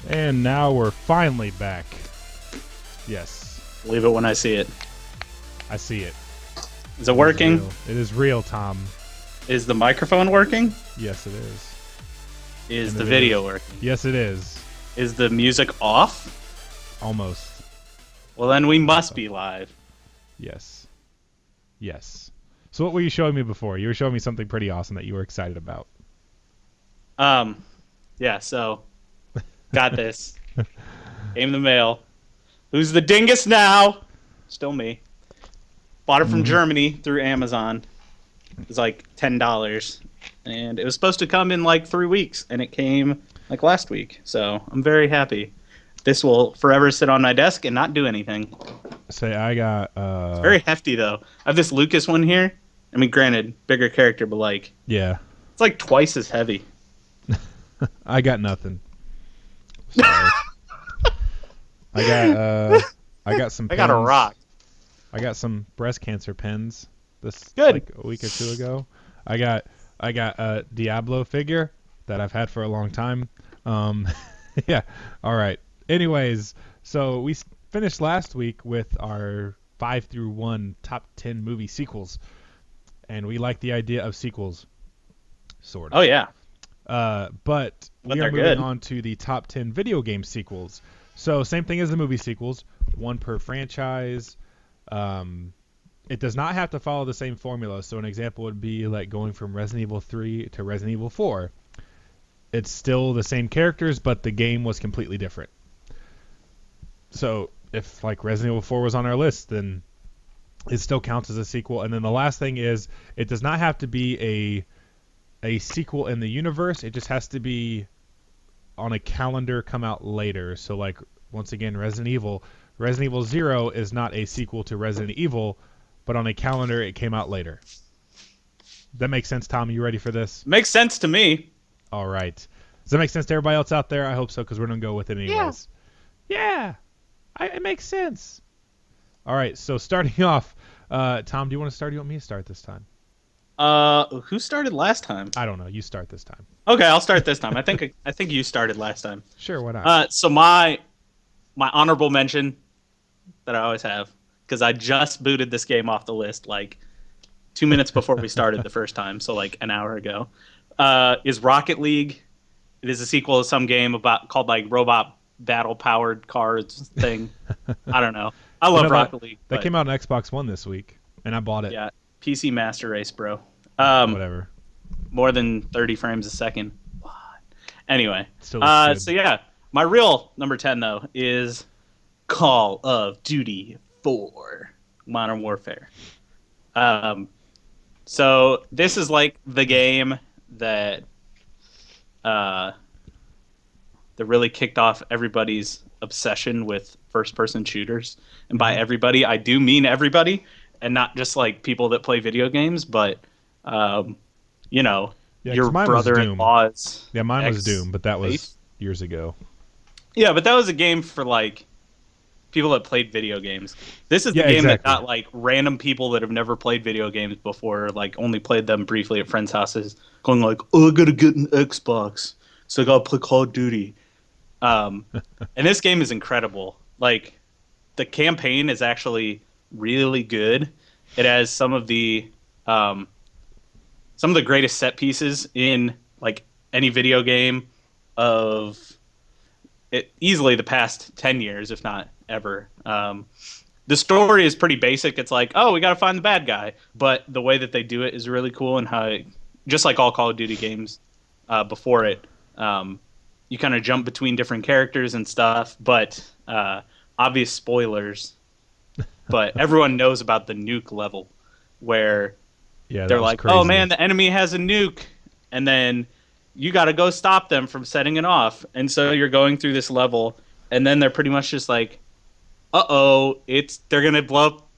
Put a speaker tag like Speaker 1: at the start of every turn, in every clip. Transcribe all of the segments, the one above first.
Speaker 1: And now we're finally back. Yes,
Speaker 2: Believe it when I see it.
Speaker 1: I see it.
Speaker 2: Is it working?
Speaker 1: It is real, Tom.
Speaker 2: Is the microphone working?
Speaker 1: Yes, it is.
Speaker 2: Is
Speaker 1: And
Speaker 2: the
Speaker 1: it
Speaker 2: video
Speaker 1: is.
Speaker 2: working?
Speaker 1: Yes, it is.
Speaker 2: Is the music off?
Speaker 1: Almost.
Speaker 2: Well, then we must be live.
Speaker 1: Yes. Yes. So what were you showing me before? You were showing me something pretty awesome that you were excited about.
Speaker 2: Yeah, so got this. Came in the mail. Who's the dingus now? Still me. Bought it from Germany through Amazon. It was like $10. And it was supposed to come in like 3 weeks, and it came like last week. So I'm very happy. This will forever sit on my desk and not do anything.
Speaker 1: Say I got
Speaker 2: It's very hefty, though. I have this Lucas one here. I mean, granted, bigger character, but like,
Speaker 1: yeah.
Speaker 2: it's like twice as heavy.
Speaker 1: I got nothing. Sorry. I got some
Speaker 2: I
Speaker 1: pens.
Speaker 2: got a rock.
Speaker 1: I got some breast cancer pens this
Speaker 2: Good.
Speaker 1: like a week or two ago. I got a Diablo figure that I've had for a long time. Yeah. All right. Anyways, so we finished last week with our 5 through 1 top 10 movie sequels, and we like the idea of sequels, sort of.
Speaker 2: Oh, yeah.
Speaker 1: But we
Speaker 2: they're
Speaker 1: are moving
Speaker 2: good.
Speaker 1: on to the top 10 video game sequels. So same thing as the movie sequels, one per franchise. It does not have to follow the same formula. So an example would be like going from Resident Evil 3 to Resident Evil 4. It's still the same characters, but the game was completely different. So if like Resident Evil 4 was on our list, then it still counts as a sequel. And then the last thing is it does not have to be a sequel in the universe. It just has to be on a calendar, come out later. So like once again, Resident Evil 0 is not a sequel to Resident Evil, but on a calendar it came out later. That makes sense, Tom? You ready for this?
Speaker 2: Makes sense to me.
Speaker 1: All right. Does that make sense to everybody else out there? I hope so, because we're going to go with it anyways. Yeah. It makes sense. All right, so starting off, Tom, do you want to start? Or do you want me to start this time?
Speaker 2: Who started last time?
Speaker 1: I don't know. You start this time.
Speaker 2: Okay, I'll start this time. I think you started last time.
Speaker 1: Sure, why not?
Speaker 2: So my honorable mention that I always have, because I just booted this game off the list like 2 minutes before we started the first time, so like an hour ago, is Rocket League. It is a sequel to some game called like Robot Battle Powered Cards thing. I don't know. I love Rocket League.
Speaker 1: That came out on Xbox One this week, and I bought it.
Speaker 2: Yeah, PC Master Race, bro.
Speaker 1: Whatever.
Speaker 2: More than 30 frames a second. What? Anyway,
Speaker 1: Still looks good.
Speaker 2: so yeah, my real number 10 though is Call of Duty 4 Modern Warfare. So this is like the game that really kicked off everybody's obsession with first-person shooters. And by everybody, I do mean everybody, and not just like people that play video games, but you know,
Speaker 1: Yeah, 'cause
Speaker 2: your
Speaker 1: mine was Doom.
Speaker 2: brother-in-law's.
Speaker 1: Yeah, mine was Doom, but that was
Speaker 2: ex-
Speaker 1: years ago.
Speaker 2: Yeah, but that was a game for like people that played video games. This is the
Speaker 1: Yeah,
Speaker 2: game
Speaker 1: exactly.
Speaker 2: that got like random people that have never played video games before, like only played them briefly at friends' houses, going like, "Oh, I gotta get an Xbox, so I gotta play Call of Duty." And this game is incredible. Like, the campaign is actually really good. It has some of the greatest set pieces in like any video game of it, easily the past 10 years, if not ever. The story is pretty basic. It's like, oh, we got to find the bad guy. But the way that they do it is really cool, and how just like all Call of Duty games before it, you kind of jump between different characters and stuff. But obvious spoilers. But everyone knows about the nuke level, where
Speaker 1: Yeah,
Speaker 2: they're
Speaker 1: that was
Speaker 2: like,
Speaker 1: crazy.
Speaker 2: oh man, the enemy has a nuke, and then you got to go stop them from setting it off. And so you're going through this level, and then they're pretty much just like, uh-oh, they're going to blow up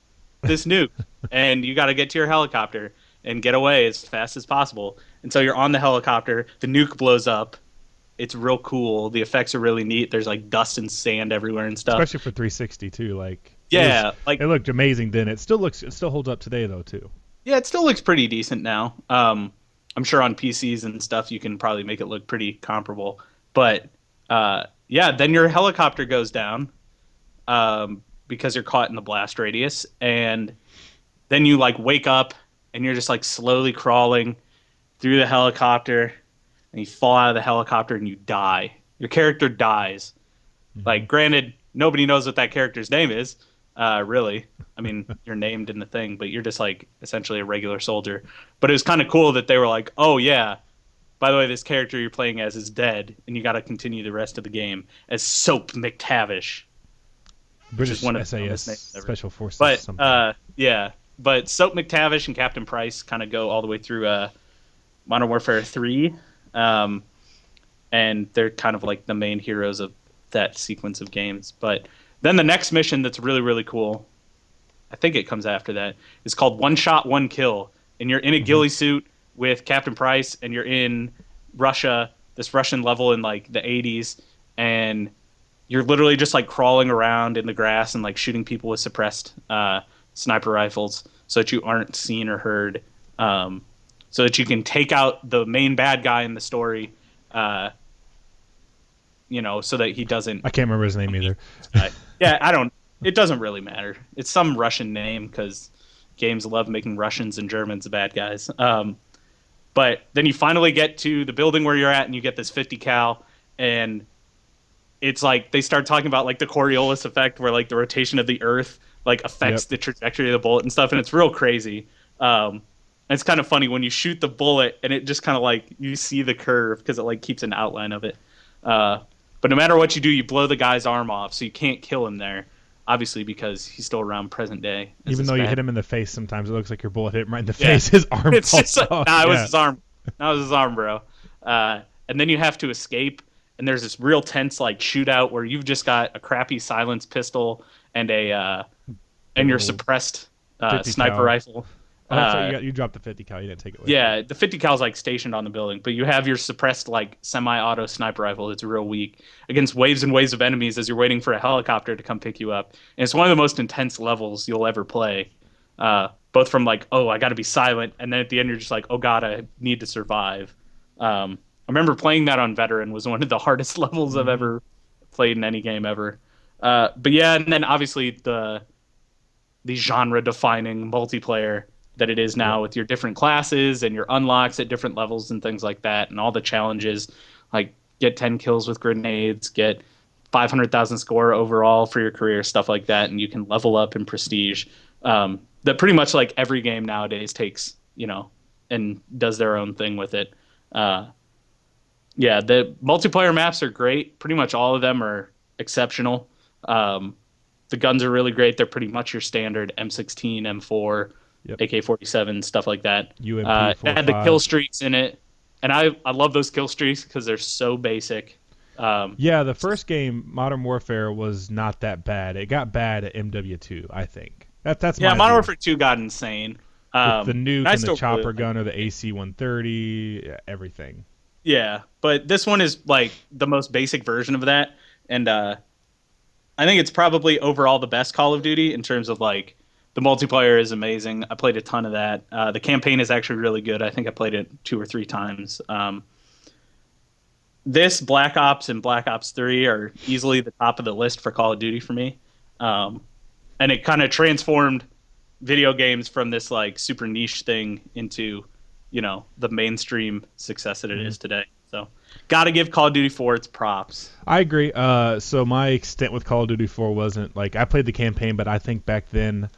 Speaker 2: this nuke, and you got to get to your helicopter and get away as fast as possible. And so you're on the helicopter, the nuke blows up. It's real cool. The effects are really neat. There's like dust and sand everywhere and stuff.
Speaker 1: Especially for 360 too. Like,
Speaker 2: Yeah, like
Speaker 1: it looked amazing then. It still holds up today though too.
Speaker 2: yeah, it still looks pretty decent now. I'm sure on PCs and stuff you can probably make it look pretty comparable. But yeah, then your helicopter goes down because you're caught in the blast radius, and then you like wake up and you're just like slowly crawling through the helicopter, and you fall out of the helicopter and you die. Your character dies.
Speaker 1: Hmm.
Speaker 2: Like, granted, nobody knows what that character's name is, really. I mean, you're named in the thing, but you're just like essentially a regular soldier. But it was kind of cool that they were like, oh, yeah, by the way, this character you're playing as is dead, and you got to continue the rest of the game as Soap McTavish, which is
Speaker 1: British
Speaker 2: one of the
Speaker 1: SAS
Speaker 2: dumbest names ever.
Speaker 1: Special Forces
Speaker 2: But,
Speaker 1: something.
Speaker 2: yeah, but Soap McTavish and Captain Price kind of go all the way through Modern Warfare 3. Um, and they're kind of like the main heroes of that sequence of games. But then the next mission that's really, really cool, I think it comes after that, is called One Shot, One Kill. And you're in a
Speaker 1: Hmm.
Speaker 2: ghillie suit with Captain Price, and you're in Russia, this Russian level in like the 80s, and you're literally just like crawling around in the grass and like shooting people with suppressed sniper rifles so that you aren't seen or heard, so that you can take out the main bad guy in the story, uh, so that he doesn't.
Speaker 1: I can't remember his name either.
Speaker 2: Yeah, I don't. It doesn't really matter. It's some Russian name because games love making Russians and Germans the bad guys. But then you finally get to the building where you're at, and you get this 50 cal, and it's like they start talking about like the Coriolis effect, where like the rotation of the Earth like affects
Speaker 1: Yep.
Speaker 2: the trajectory of the bullet and stuff, and it's real crazy. And it's kind of funny when you shoot the bullet, and it just kind of like you see the curve because it like keeps an outline of it. Uh, but no matter what you do, you blow the guy's arm off, so you can't kill him there. Obviously, because he's still around present day as
Speaker 1: Even
Speaker 2: this
Speaker 1: though you
Speaker 2: bad.
Speaker 1: hit him in the face, sometimes it looks like your bullet hit him right in the
Speaker 2: Yeah,
Speaker 1: face. His arm
Speaker 2: it's
Speaker 1: falls
Speaker 2: just like,
Speaker 1: off.
Speaker 2: nah, it was
Speaker 1: Yeah.
Speaker 2: his arm. That was his arm, bro. And then you have to escape, and there's this real tense like shootout where you've just got a crappy silenced pistol and
Speaker 1: Big
Speaker 2: your
Speaker 1: old
Speaker 2: suppressed
Speaker 1: 50
Speaker 2: sniper
Speaker 1: cal.
Speaker 2: rifle.
Speaker 1: Oh, that's right.
Speaker 2: Uh,
Speaker 1: You dropped the 50 cal. You didn't take it with you.
Speaker 2: yeah, the 50 cal's like stationed on the building, but you have your suppressed like semi-auto sniper rifle that's real weak against waves and waves of enemies as you're waiting for a helicopter to come pick you up. And it's one of the most intense levels you'll ever play. Both from like, oh, I got to be silent, and then at the end you're just like, oh god, I need to survive. I remember playing that on Veteran was one of the hardest levels I've
Speaker 1: Hmm.
Speaker 2: ever played in any game ever. But yeah, and then obviously the genre defining multiplayer that it is
Speaker 1: Yep.
Speaker 2: now with your different classes and your unlocks at different levels and things like that, and all the challenges like get 10 kills with grenades, get 500,000 score overall for your career, stuff like that, and you can level up in prestige. That pretty much like every game nowadays takes, and does their own thing with it. Uh, yeah, the multiplayer maps are great. Pretty much all of them are exceptional. Um, the guns are really great. They're pretty much your standard M16, M4,
Speaker 1: Yep.
Speaker 2: AK-47, stuff like that.
Speaker 1: UMP
Speaker 2: It had the kill
Speaker 1: 45.
Speaker 2: streaks in it, and I love those kill streaks because they're so basic. Um,
Speaker 1: Yeah, the first game, Modern Warfare, was not that bad. It got bad at MW2, I think. That's
Speaker 2: yeah,
Speaker 1: my
Speaker 2: Modern
Speaker 1: view.
Speaker 2: Warfare 2 got insane.
Speaker 1: With the
Speaker 2: I
Speaker 1: nuke and the
Speaker 2: still really
Speaker 1: chopper
Speaker 2: like
Speaker 1: gun or
Speaker 2: it.
Speaker 1: the AC-130, everything.
Speaker 2: Yeah, but this one is like the most basic version of that, and I think it's probably overall the best Call of Duty in terms of like the multiplayer is amazing. I played a ton of that. The campaign is actually really good. I think I played it 2 or 3 times. This Black Ops and Black Ops 3 are easily the top of the list for Call of Duty for me. Um, and it kind of transformed video games from this like super niche thing into, the mainstream success that it
Speaker 1: Mhm.
Speaker 2: is today. So, got to give Call of Duty 4 its props.
Speaker 1: I agree. So my extent with Call of Duty 4 wasn't like I played the campaign, but I think back then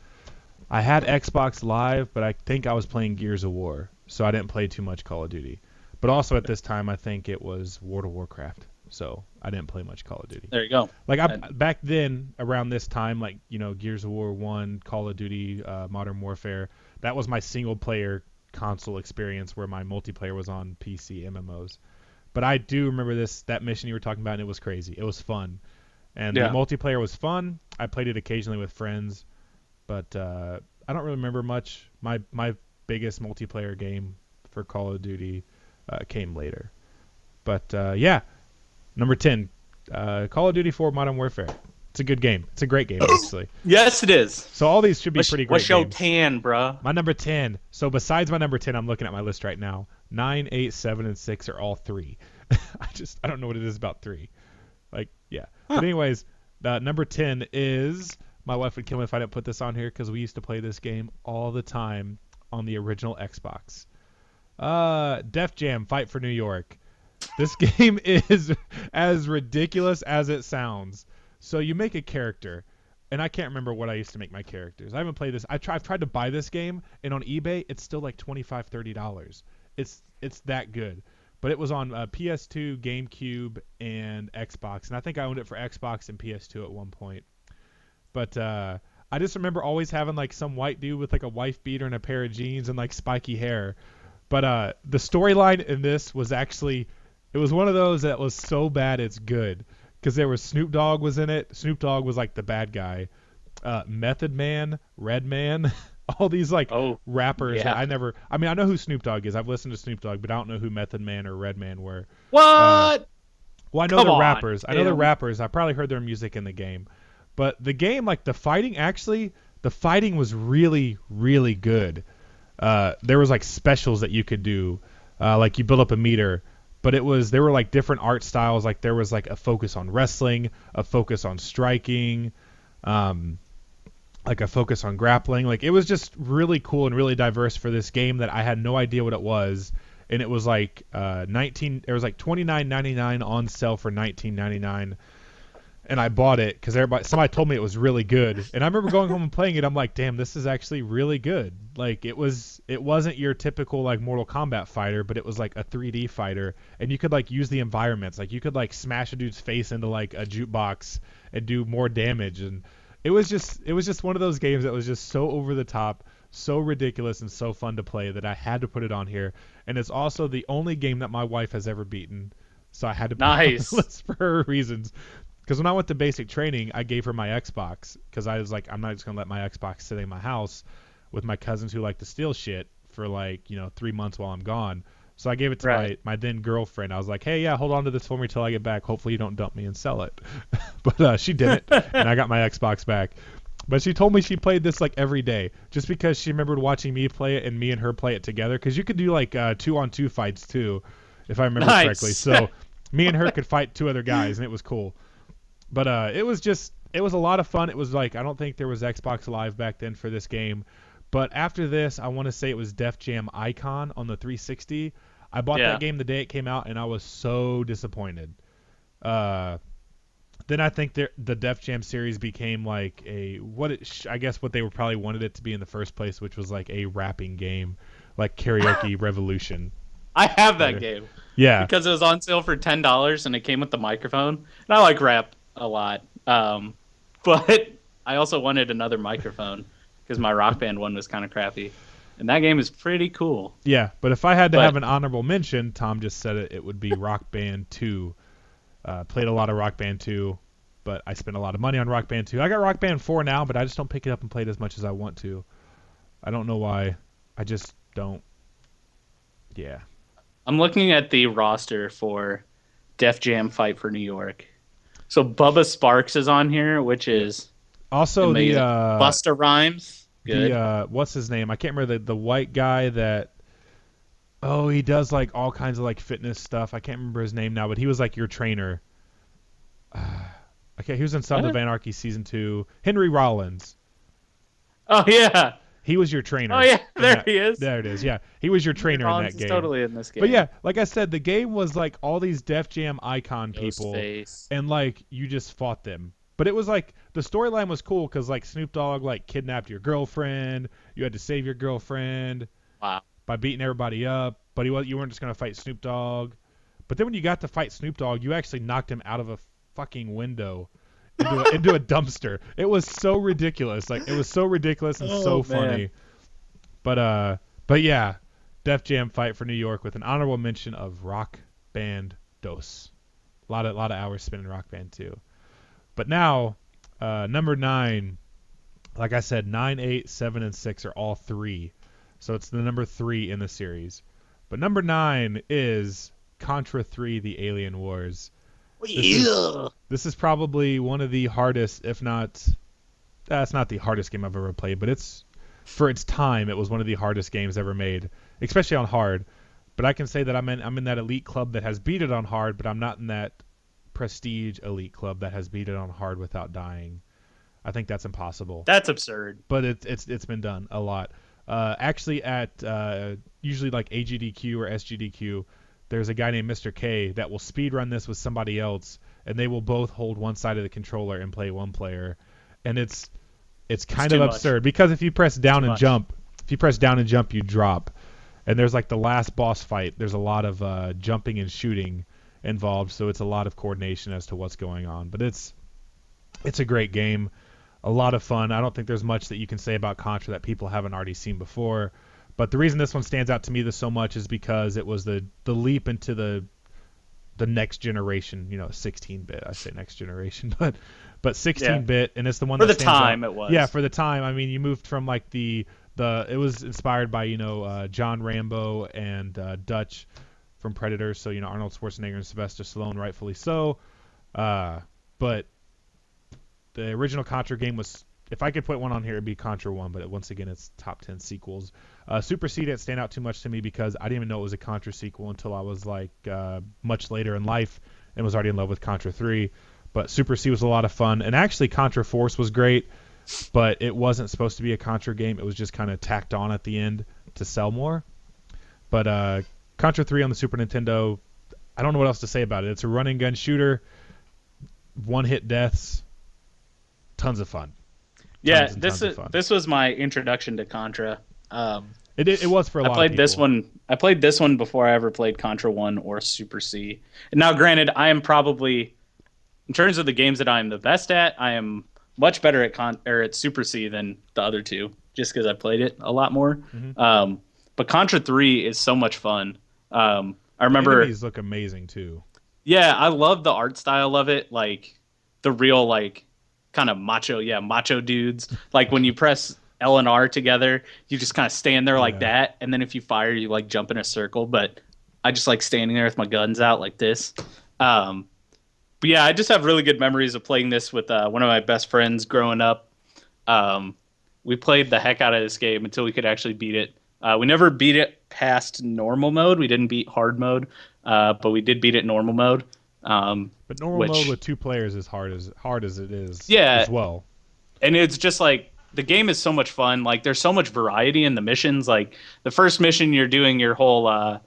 Speaker 1: I had Xbox Live, but I think I was playing Gears of War, so I didn't play too much Call of Duty. But also at this time, I think it was World of Warcraft, so I didn't play much Call of Duty.
Speaker 2: There you go.
Speaker 1: Like
Speaker 2: And
Speaker 1: back then, around this time, like Gears of War 1, Call of Duty, Modern Warfare, that was my single player console experience where my multiplayer was on PC MMOs. But I do remember that mission you were talking about, and it was crazy. It was fun, and the
Speaker 2: yeah.
Speaker 1: multiplayer was fun. I played it occasionally with friends, but I don't really remember much. My biggest multiplayer game for Call of Duty came later. But yeah, number 10, Call of Duty 4 Modern Warfare. It's a good game. It's a great game, actually.
Speaker 2: Yes, it is.
Speaker 1: So all these should be pretty great
Speaker 2: What's your
Speaker 1: games.
Speaker 2: tan, bruh?
Speaker 1: My number 10. So besides my number 10, I'm looking at my list right now. 9, 8, 7, and 6 are all 3. I don't know what it is about 3. Like Yeah. But anyways, number 10 is, my wife would kill me if I didn't put this on here because we used to play this game all the time on the original Xbox. Def Jam Fight for New York. This game is as ridiculous as it sounds. So you make a character, and I can't remember what I used to make my characters. I haven't played this. I've tried to buy this game, and on eBay it's still like $25, $30. It's that good. But it was on PS2, GameCube, and Xbox, and I think I owned it for Xbox and PS2 at one point. But I just remember always having like some white dude with like a wife beater and a pair of jeans and like spiky hair. But the storyline in this was actually, it was one of those that was so bad it's good. Because there was Snoop Dogg was in it. Snoop Dogg was like the bad guy. Method Man, Redman, all these like rappers.
Speaker 2: Yeah.
Speaker 1: I mean, I know who Snoop Dogg is. I've listened to Snoop Dogg, but I don't know who Method Man or Redman were.
Speaker 2: What?
Speaker 1: Well, I know
Speaker 2: Come
Speaker 1: they're
Speaker 2: on,
Speaker 1: rappers. I know they're
Speaker 2: Tim.
Speaker 1: rappers. I probably heard their music in the game. But the game, like the fighting was really, really good. There was like specials that you could do, like you build up a meter, but there were like different art styles. Like there was like a focus on wrestling, a focus on striking, like a focus on grappling. Like it was just really cool and really diverse for this game that I had no idea what it was. And it was like it was like $29.99 on sale for $19.99. And I bought it because somebody told me it was really good. And I remember going home and playing it. I'm like, damn, this is actually really good. Like it wasn't your typical like Mortal Kombat fighter, but it was like a 3D fighter, and you could like use the environments. Like you could like smash a dude's face into like a jukebox and do more damage. And it was just one of those games that was just so over the top, so ridiculous, and so fun to play that I had to put it on here. And it's also the only game that my wife has ever beaten, so I had to put it on
Speaker 2: Nice.
Speaker 1: the list for her reasons. Because when I went to basic training, I gave her my Xbox because I was like, I'm not just gonna let my Xbox sit in my house with my cousins who like to steal shit for like 3 months while I'm gone. So I gave it to
Speaker 2: Right.
Speaker 1: my then girlfriend. I was like, hey, yeah, hold on to this for me till I get back. Hopefully you don't dump me and sell it. But she didn't, and I got my Xbox back. But she told me she played this like every day, just because she remembered watching me play it and me and her play it together. Because you could do like 2-on-2 fights too, if I remember
Speaker 2: Nice.
Speaker 1: correctly. So me and her could fight two other guys, and it was cool. But it was a lot of fun. It was like, I don't think there was Xbox Live back then for this game. But after this, I want to say it was Def Jam Icon on the 360. I bought
Speaker 2: Yeah.
Speaker 1: that game the day it came out, and I was so disappointed. Then I think the Def Jam series became like I guess what they were probably wanted it to be in the first place, which was like a rapping game, like Karaoke Revolution.
Speaker 2: I have that game
Speaker 1: Yeah.
Speaker 2: because it was on sale for $10 and it came with the microphone. And I like rap a lot, but I also wanted another microphone because my Rock Band one was kind of crappy. And that game is pretty cool.
Speaker 1: Yeah, but if I had to have an honorable mention, Tom just said it would be Rock Band 2. Played a lot of Rock Band 2, but I spent a lot of money on Rock Band 2. I got Rock Band 4 now, but I just don't pick it up and play it as much as I want to. I don't know why. I just don't. Yeah.
Speaker 2: I'm looking at the roster for Def Jam Fight for New York. So Bubba Sparks is on here, which is
Speaker 1: Also
Speaker 2: amazing.
Speaker 1: the
Speaker 2: Busta Rhymes. Good.
Speaker 1: what's his name? I can't remember the white guy that. Oh, he does like all kinds of like fitness stuff. I can't remember his name now, but he was like your trainer. Okay, he was in Sons of Anarchy season 2. Henry Rollins.
Speaker 2: Oh yeah.
Speaker 1: He was your trainer.
Speaker 2: Oh yeah.
Speaker 1: in
Speaker 2: There
Speaker 1: that-
Speaker 2: he is.
Speaker 1: There it is. Yeah, he was your trainer
Speaker 2: Rollins
Speaker 1: in
Speaker 2: is
Speaker 1: that game.
Speaker 2: totally in this game.
Speaker 1: But yeah, like I said, the game was like all these Def Jam icon people,
Speaker 2: Ghostface.
Speaker 1: and like you just fought them. But it was like the storyline was cool because like Snoop Dogg like kidnapped your girlfriend. You had to save your girlfriend
Speaker 2: Wow.
Speaker 1: by beating everybody up. But you weren't just gonna fight Snoop Dogg. But then when you got to fight Snoop Dogg, you actually knocked him out of a fucking window into a dumpster. It was so ridiculous. Like it was so ridiculous and so
Speaker 2: Oh,
Speaker 1: funny. But yeah, Def Jam Fight for New York with an honorable mention of Rock Band Dos. A lot of hours spent in Rock Band 2. But now, number 9, like I said, 9, 8, 7, and 6 are all 3. So it's the number 3 in the series. But number 9 is Contra 3: The Alien Wars. This is probably one of the hardest, if not, that's not the hardest game I've ever played, but it's, for its time, it was one of the hardest games ever made, especially on hard. But I can say that I'm in that elite club that has beat it on hard, but I'm not in that prestige elite club that has beat it on hard without dying. I think that's impossible.
Speaker 2: That's absurd.
Speaker 1: But it's been done a lot. Actually, at usually like AGDQ or SGDQ, there's a guy named Mr. K that will speed run this with somebody else, and they will both hold one side of the controller and play one player, and it's kind of absurd because if you press down and jump, you drop, and there's like the last boss fight. There's a lot of jumping and shooting involved, so it's a lot of coordination as to what's going on. But it's a great game. A lot of fun. I don't think there's much that you can say about Contra that people haven't already seen before. But the reason this one stands out to me so much is because it was the leap into the next generation, 16-bit. I say next generation, but 16-bit, and it's the one
Speaker 2: for
Speaker 1: that
Speaker 2: the time
Speaker 1: out.
Speaker 2: It was.
Speaker 1: Yeah, for the time. I mean, you moved from like it was inspired by John Rambo and Dutch from Predator, so Arnold Schwarzenegger and Sylvester Stallone, rightfully so. But the original Contra game was, if I could put one on here, it'd be Contra 1, but once again, it's top 10 sequels. Super C didn't stand out too much to me because I didn't even know it was a Contra sequel until I was like much later in life and was already in love with Contra 3. But Super C was a lot of fun. And actually, Contra Force was great, but it wasn't supposed to be a Contra game. It was just kind of tacked on at the end to sell more. But Contra 3 on the Super Nintendo, I don't know what else to say about it. It's a run and gun shooter, one-hit deaths. Tons of fun.
Speaker 2: Yeah, this was my introduction to Contra.
Speaker 1: It was for a lot of people.
Speaker 2: I played this one before I ever played Contra 1 or Super C. And now, granted, I am probably, in terms of the games that I am the best at, I am much better at Super C than the other two, just because I played it a lot more. Mm-hmm. But Contra 3 is so much fun. I remember
Speaker 1: the enemies look amazing too.
Speaker 2: Yeah, I love the art style of it, like the real kind of macho dudes. Like when you press L and R together, you just kind of stand there like that, and then if you fire, you like jump in a circle. But I just like standing there with my guns out like this. But yeah, I just have really good memories of playing this with one of my best friends growing up. We played the heck out of this game until we could actually beat it. We never beat it past normal mode. We didn't beat hard mode, but we did beat it normal mode.
Speaker 1: But normal mode with 2 players is hard as it is as well.
Speaker 2: And it's just like the game is so much fun. Like there's so much variety in the missions. Like the first mission, you're doing your whole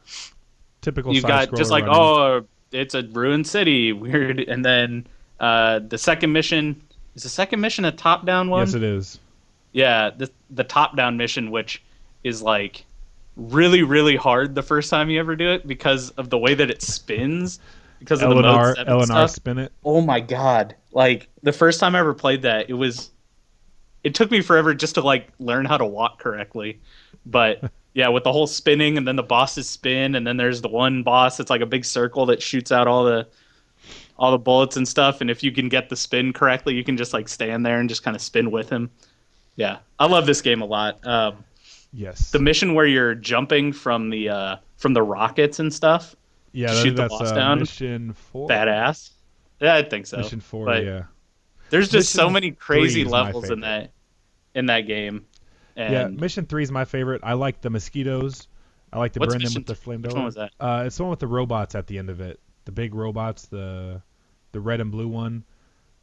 Speaker 1: typical.
Speaker 2: You've got just like running. It's a ruined city, weird. And then the second mission is a top-down one.
Speaker 1: Yes, it is.
Speaker 2: Yeah, the top-down mission, which is like really really hard the first time you ever do it because of the way that it spins. Because of the Mode 7
Speaker 1: L&R
Speaker 2: stuff.
Speaker 1: spin it.
Speaker 2: Oh my god! Like the first time I ever played that, it took me forever just to like learn how to walk correctly. But yeah, with the whole spinning and then the bosses spin and then there's the one boss that's like a big circle that shoots out all the bullets and stuff. And if you can get the spin correctly, you can just like stand there and just kind of spin with him. Yeah, I love this game a lot.
Speaker 1: Yes.
Speaker 2: The mission where you're jumping from the rockets and stuff.
Speaker 1: Yeah,
Speaker 2: shoot the boss down.
Speaker 1: Mission 4.
Speaker 2: Badass. Yeah, I think so.
Speaker 1: Mission 4,
Speaker 2: but
Speaker 1: yeah.
Speaker 2: There's just so many crazy levels in that game. And
Speaker 1: yeah, Mission 3 is my favorite. I like the mosquitoes. I like to burn them with the flamethrower.
Speaker 2: Which one was that?
Speaker 1: It's the one with the robots at the end of it. The big robots, the red and blue one.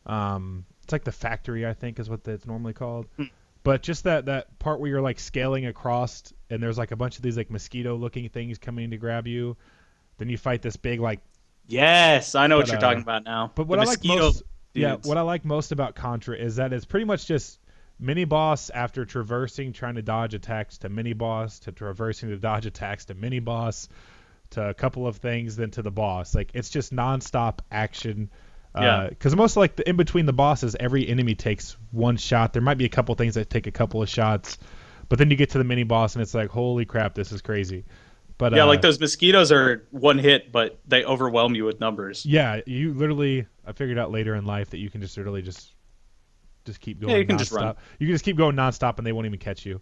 Speaker 1: It's like the factory, I think, is what it's normally called. But just that part where you're like scaling across, and there's like a bunch of these like mosquito-looking things coming to grab you. Then you fight this big like.
Speaker 2: Yes, I know what you're talking about now.
Speaker 1: But what I like most about Contra is that it's pretty much just mini boss after traversing, trying to dodge attacks, to mini boss, to traversing to dodge attacks, to mini boss, to a couple of things, then to the boss. Like it's just nonstop action. Because most like in between the bosses, every enemy takes one shot. There might be a couple things that take a couple of shots, but then you get to the mini boss and it's like, holy crap, this is crazy. But
Speaker 2: yeah, like those mosquitoes are one hit, but they overwhelm you with numbers.
Speaker 1: Yeah, you literally. I figured out later in life that you can just literally just keep going.
Speaker 2: Yeah, you can
Speaker 1: nonstop.
Speaker 2: just run.
Speaker 1: You can just keep going nonstop, and they won't even catch you.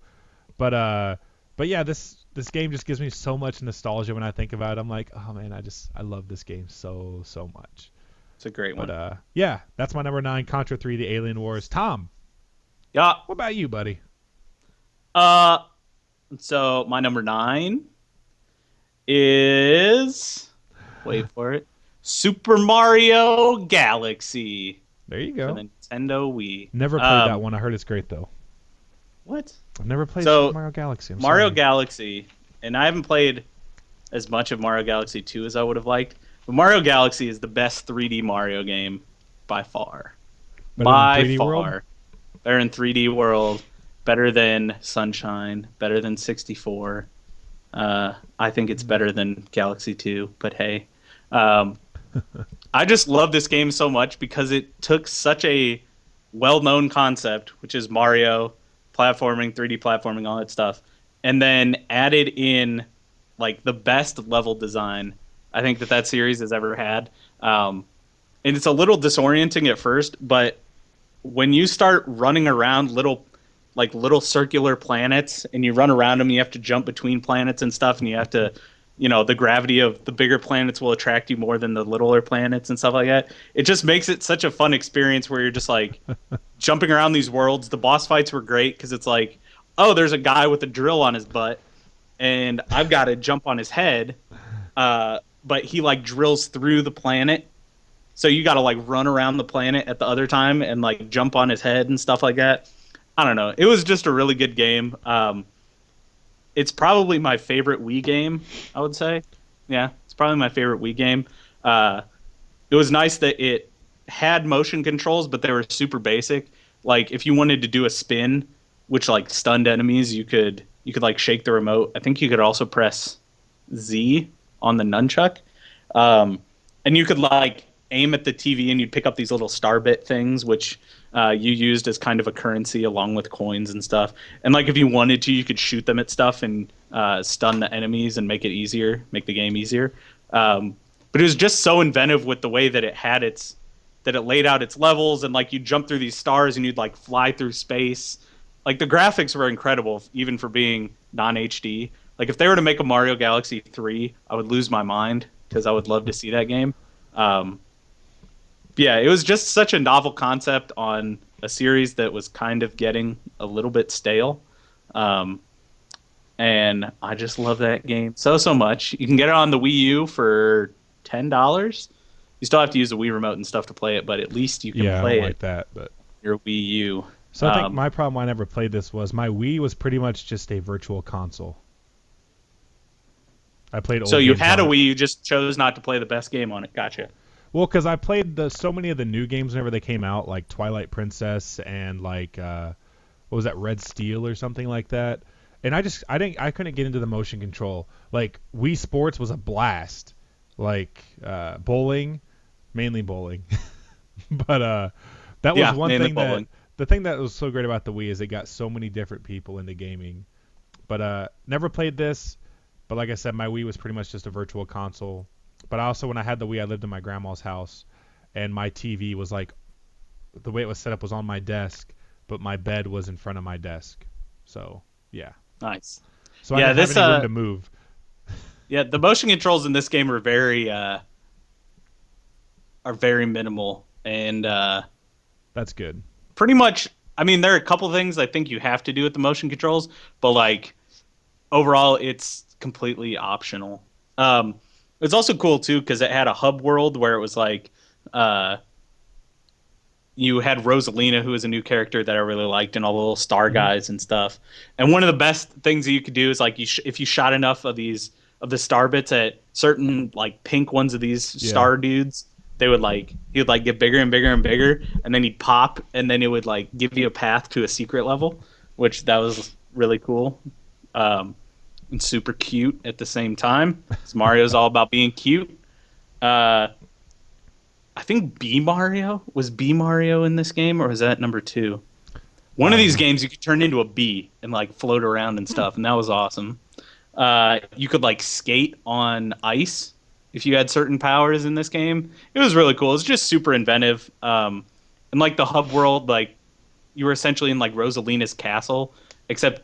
Speaker 1: But yeah, this game just gives me so much nostalgia when I think about it. I'm like, oh man, I love this game so much.
Speaker 2: It's a great one.
Speaker 1: But yeah, that's my number 9, Contra 3: The Alien Wars. Tom.
Speaker 2: Yeah.
Speaker 1: What about you, buddy?
Speaker 2: So my number 9 is, wait for it, Super Mario Galaxy
Speaker 1: There you
Speaker 2: for
Speaker 1: go.
Speaker 2: the Nintendo Wii.
Speaker 1: Never played that one. I heard it's great though.
Speaker 2: What?
Speaker 1: I've never played Super
Speaker 2: So
Speaker 1: Mario Galaxy. I'm
Speaker 2: Mario
Speaker 1: sorry.
Speaker 2: Galaxy, and I haven't played as much of Mario Galaxy 2 as I would have liked. But Mario Galaxy is the best 3D Mario game by far.
Speaker 1: Better than
Speaker 2: By
Speaker 1: 3D World?
Speaker 2: far. Better than 3D World, better than Sunshine, better than 64. I think it's better than Galaxy 2, but hey. Um, I just love this game so much because it took such a well-known concept, which is Mario, platforming, 3D platforming, all that stuff, and then added in like the best level design I think that series has ever had. And it's a little disorienting at first, but when you start running around little circular planets and you run around them, you have to jump between planets and stuff, and you have to, the gravity of the bigger planets will attract you more than the littler planets and stuff like that. It just makes it such a fun experience where you're just like jumping around these worlds. The boss fights were great because it's like, oh, there's a guy with a drill on his butt and I've got to jump on his head, but he like drills through the planet, so you got to like run around the planet at the other time and like jump on his head and stuff like that. I don't know. It was just a really good game. It's probably my favorite Wii game, I would say. Yeah, it's probably my favorite Wii game. It was nice that it had motion controls, but they were super basic. Like if you wanted to do a spin, which like stunned enemies, you could like shake the remote. I think you could also press Z on the nunchuck, and you could like aim at the TV and you'd pick up these little star bit things, which you used as kind of a currency along with coins and stuff. And like if you wanted to, you could shoot them at stuff and stun the enemies and make it easier, make the game easier. But it was just so inventive with the way that it laid out its levels, and like you jump through these stars and you'd like fly through space. Like the graphics were incredible, even for being non HD. Like if they were to make a Mario Galaxy 3, I would lose my mind because I would love to see that game. Um, yeah, it was just such a novel concept on a series that was kind of getting a little bit stale. Um, and I just love that game so much. You can get it on the Wii U for $10. You still have to use the Wii remote and stuff to play it, but at least you can
Speaker 1: Yeah, I
Speaker 2: play
Speaker 1: don't
Speaker 2: it
Speaker 1: like that, but
Speaker 2: on your Wii U.
Speaker 1: so I think my problem why I never played this was my Wii was pretty much just a virtual console. I played old
Speaker 2: So you
Speaker 1: games
Speaker 2: had a
Speaker 1: on it.
Speaker 2: Wii, you just chose not to play the best game on it. Gotcha.
Speaker 1: Well, because I played so many of the new games whenever they came out, like Twilight Princess and like what was that, Red Steel or something like that. And I couldn't get into the motion control. Like Wii Sports was a blast, like bowling, mainly bowling. But that was
Speaker 2: Yeah,
Speaker 1: one
Speaker 2: mainly
Speaker 1: thing
Speaker 2: bowling.
Speaker 1: the thing that was so great about the Wii is it got so many different people into gaming. But never played this. But like I said, my Wii was pretty much just a virtual console. But also, when I had the Wii, I lived in my grandma's house, and my TV was like, the way it was set up was on my desk, but my bed was in front of my desk. So yeah.
Speaker 2: Nice.
Speaker 1: So I
Speaker 2: Yeah,
Speaker 1: didn't have
Speaker 2: this
Speaker 1: any room to move.
Speaker 2: yeah, the motion controls in this game are very minimal and
Speaker 1: That's good.
Speaker 2: pretty much. I mean, there are a couple things I think you have to do with the motion controls, but like overall, it's completely optional. It's also cool too because it had a hub world where it was like uh, you had Rosalina, who was a new character that I really liked, and all the little star
Speaker 1: Mm-hmm.
Speaker 2: guys and stuff. And one of the best things that you could do is like if you shot enough of the star bits at certain like pink ones of these
Speaker 1: Yeah.
Speaker 2: star dudes, they would like he would like get bigger and bigger and bigger, and then he'd pop, and then it would like give you a path to a secret level, which that was really cool. And super cute at the same time. 'Cause Mario's all about being cute. Uh, I think B Mario in this game, or was that number two? One of these games you could turn into a bee and like float around and stuff, and that was awesome. You could like skate on ice if you had certain powers in this game. It was really cool. It's just super inventive. And like the hub world, like you were essentially in like Rosalina's castle, except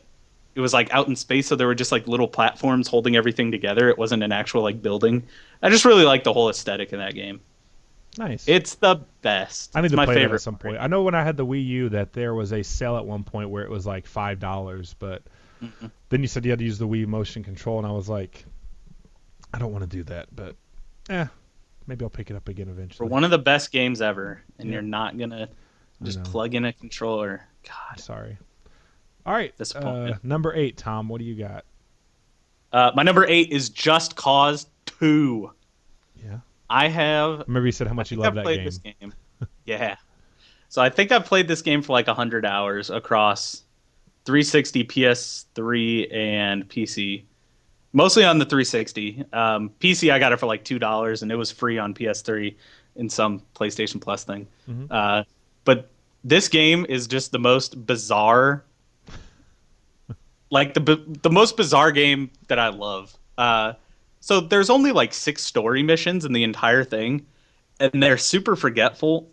Speaker 2: it was like out in space, so there were just like little platforms holding everything together. It wasn't an actual like building. I just really like the whole aesthetic in that game.
Speaker 1: Nice.
Speaker 2: It's the best.
Speaker 1: I need
Speaker 2: It's
Speaker 1: to
Speaker 2: my
Speaker 1: play that
Speaker 2: favorite
Speaker 1: at some point. I know when I had the Wii U that there was a sale at one point where it was like $5, but
Speaker 2: Mhm.
Speaker 1: then you said you had to use the Wii motion control, and I was like, I don't want to do that, but Maybe I'll pick it up again
Speaker 2: For
Speaker 1: eventually.
Speaker 2: one of the best games ever, and
Speaker 1: Yeah.
Speaker 2: you're not gonna
Speaker 1: I
Speaker 2: just
Speaker 1: know.
Speaker 2: plug in a controller.
Speaker 1: I'm
Speaker 2: God,
Speaker 1: sorry. All right.
Speaker 2: disappointment.
Speaker 1: Number 8, Tom. What do you got?
Speaker 2: My number 8 is Just Cause 2.
Speaker 1: Yeah.
Speaker 2: I have.
Speaker 1: Remember you said how
Speaker 2: I
Speaker 1: much you
Speaker 2: think
Speaker 1: love
Speaker 2: I've
Speaker 1: that
Speaker 2: played this
Speaker 1: game.
Speaker 2: game. Yeah. So I think I've played this game for like 100 hours across 360, PS3, and PC. Mostly on the 360. PC, I got it for like $2, and it was free on PS3 in some PlayStation Plus thing.
Speaker 1: Mm-hmm.
Speaker 2: But this game is just the most bizarre, like the most bizarre game that I love. So there's only like 6 story missions in the entire thing, and they're super forgettable.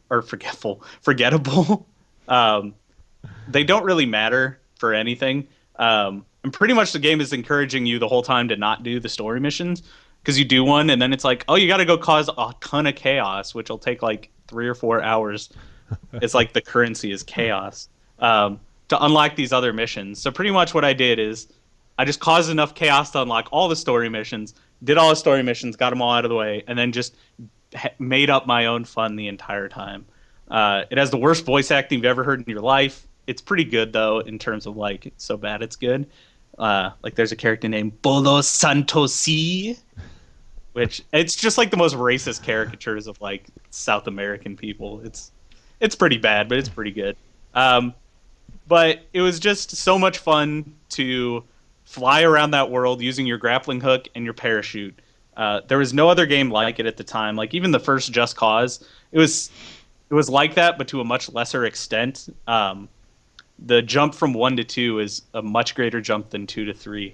Speaker 2: um, they don't really matter for anything. And pretty much the game is encouraging you the whole time to not do the story missions because you do one and then it's like, oh, you got to go cause a ton of chaos, which will take like 3 or 4 hours. It's like the currency is chaos to unlock these other missions. So pretty much what I did is I just caused enough chaos to unlock all the story missions, did all the story missions, got them all out of the way, and then just made up my own fun the entire time. It has the worst voice acting you've ever heard in your life. It's pretty good though in terms of like it's so bad it's good. Like there's a character named Bolo Santosi, which it's just like the most racist caricatures of like South American people. It's pretty bad, but it's pretty good. But it was just so much fun to fly around that world using your grappling hook and your parachute. There was no other game like it at the time. Like even the first Just Cause, it was like that, but to a much lesser extent. The jump from 1 to 2 is a much greater jump than 2 to 3.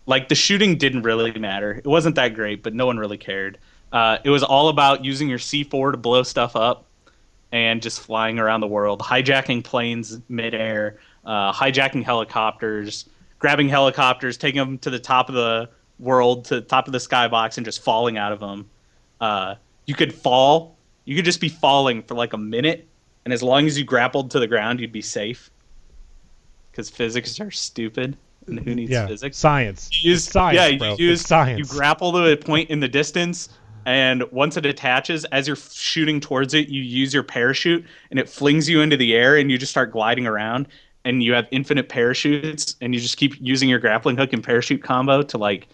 Speaker 2: Like the shooting didn't really matter. It wasn't that great, but no one really cared. It was all about using your C4 to blow stuff up and just flying around the world, hijacking planes midair, hijacking helicopters, grabbing helicopters, taking them to the top of the world, to the top of the skybox, and just falling out of them. You could fall. You could just be falling for like a minute, and as long as you grappled to the ground, you'd be safe. Because physics are stupid, and who needs physics?
Speaker 1: Science.
Speaker 2: You use,
Speaker 1: It's science,
Speaker 2: yeah,
Speaker 1: bro.
Speaker 2: you
Speaker 1: It's science.
Speaker 2: you grapple to a point in the distance, and once it attaches, as you're shooting towards it, you use your parachute, and it flings you into the air, and you just start gliding around, and you have infinite parachutes, and you just keep using your grappling hook and parachute combo to like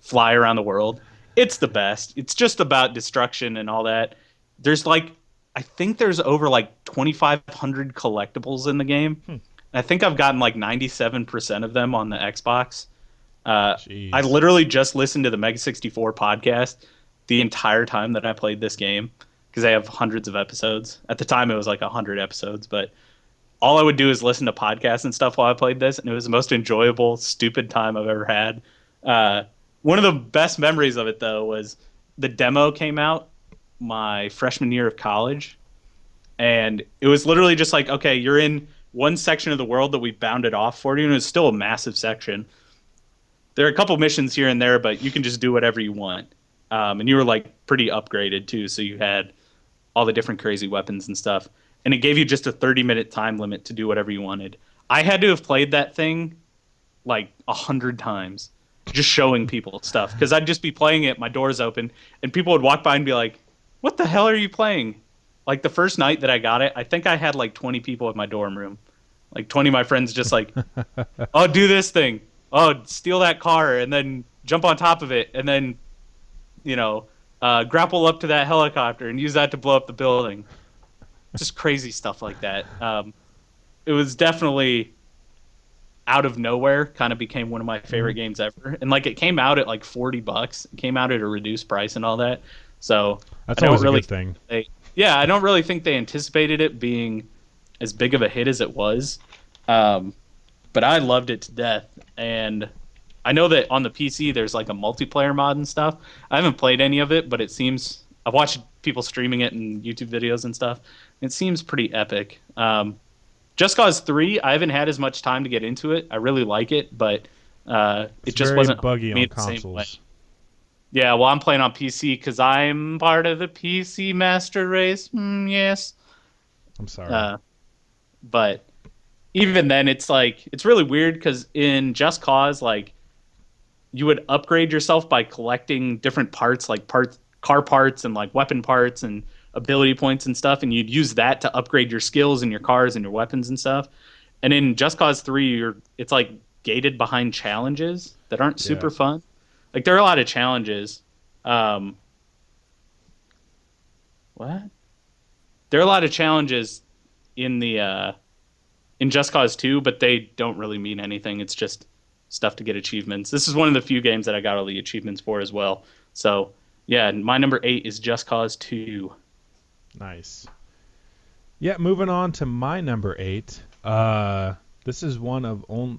Speaker 2: fly around the world. It's the best. It's just about destruction and all that. There's like, I think there's over like 2,500 collectibles in the game. I think I've gotten like 97% of them on the Xbox.
Speaker 1: Jeez.
Speaker 2: I literally just listened to the Mega 64 podcast the entire time that I played this game because they have hundreds of episodes. At the time, it was like 100 episodes, but all I would do is listen to podcasts and stuff while I played this, and it was the most enjoyable, stupid time I've ever had. One of the best memories of it, though, was the demo came out my freshman year of college, and it was literally just like, okay, you're in one section of the world that we bounded off for you, and it's still a massive section. There are a couple missions here and there, but you can just do whatever you want. And you were like pretty upgraded too, so you had all the different crazy weapons and stuff. And it gave you just a 30-minute time limit to do whatever you wanted. I had to have played that thing like 100 times, just showing people stuff. Because I'd just be playing it, my door's open, and people would walk by and be like, "What the hell are you playing?" Like the first night that I got it, I think I had like 20 people in my dorm room. Like 20 of my friends just like, "Oh, do this thing. Oh, steal that car and then jump on top of it and then, you know, grapple up to that helicopter and use that to blow up the building." Just crazy stuff like that. It was definitely out of nowhere, kind of became one of my favorite games ever. And like it came out at like $40. It came out at a reduced price and all that. So
Speaker 1: That's
Speaker 2: I don't
Speaker 1: always
Speaker 2: really
Speaker 1: a good thing.
Speaker 2: I don't really think they anticipated it being as big of a hit as it was. But I loved it to death. And I know that on the PC there's like a multiplayer mod and stuff. I haven't played any of it, but it seems I've watched people streaming it in YouTube videos and stuff. It seems pretty epic. Just Cause 3, I haven't had as much time to get into it. I really like it, but it just wasn't
Speaker 1: buggy
Speaker 2: me
Speaker 1: on
Speaker 2: the same way.
Speaker 1: consoles.
Speaker 2: Yeah, well, I'm playing on PC because I'm part of the PC master race. Yes.
Speaker 1: I'm sorry.
Speaker 2: But even then, it's like it's really weird because in Just Cause, like you would upgrade yourself by collecting different parts, like car parts and like weapon parts and ability points and stuff, and you'd use that to upgrade your skills and your cars and your weapons and stuff. And in Just Cause 3, it's like gated behind challenges that aren't
Speaker 1: Yeah.
Speaker 2: super fun. Like there are a lot of challenges. Um, what? There are a lot of challenges in the in Just Cause 2, but they don't really mean anything. It's just stuff to get achievements. This is one of the few games that I got all the achievements for as well. So, yeah, my number 8 is Just Cause 2.
Speaker 1: Nice. Yeah, moving on to my number 8. This is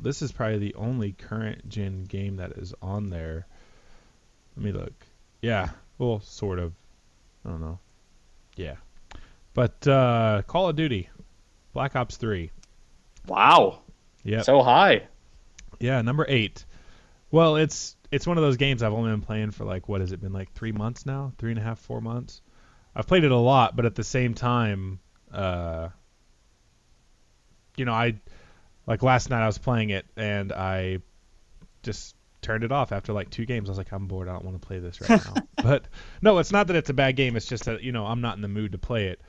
Speaker 1: this is probably the only current gen game that is on there. Let me look. Yeah, well, sort of. I don't know. Yeah. But Call of Duty, Black Ops 3.
Speaker 2: Wow.
Speaker 1: Yep.
Speaker 2: So high.
Speaker 1: Yeah, number 8. Well, it's one of those games I've only been playing for like, what has it been, like 3 months now? 3.5, 4 months? I've played it a lot, but at the same time, I like last night I was playing it and I just turned it off after like 2 games. I was like, I'm bored. I don't want to play this right now. But no, it's not that it's a bad game. It's just that I'm not in the mood to play it.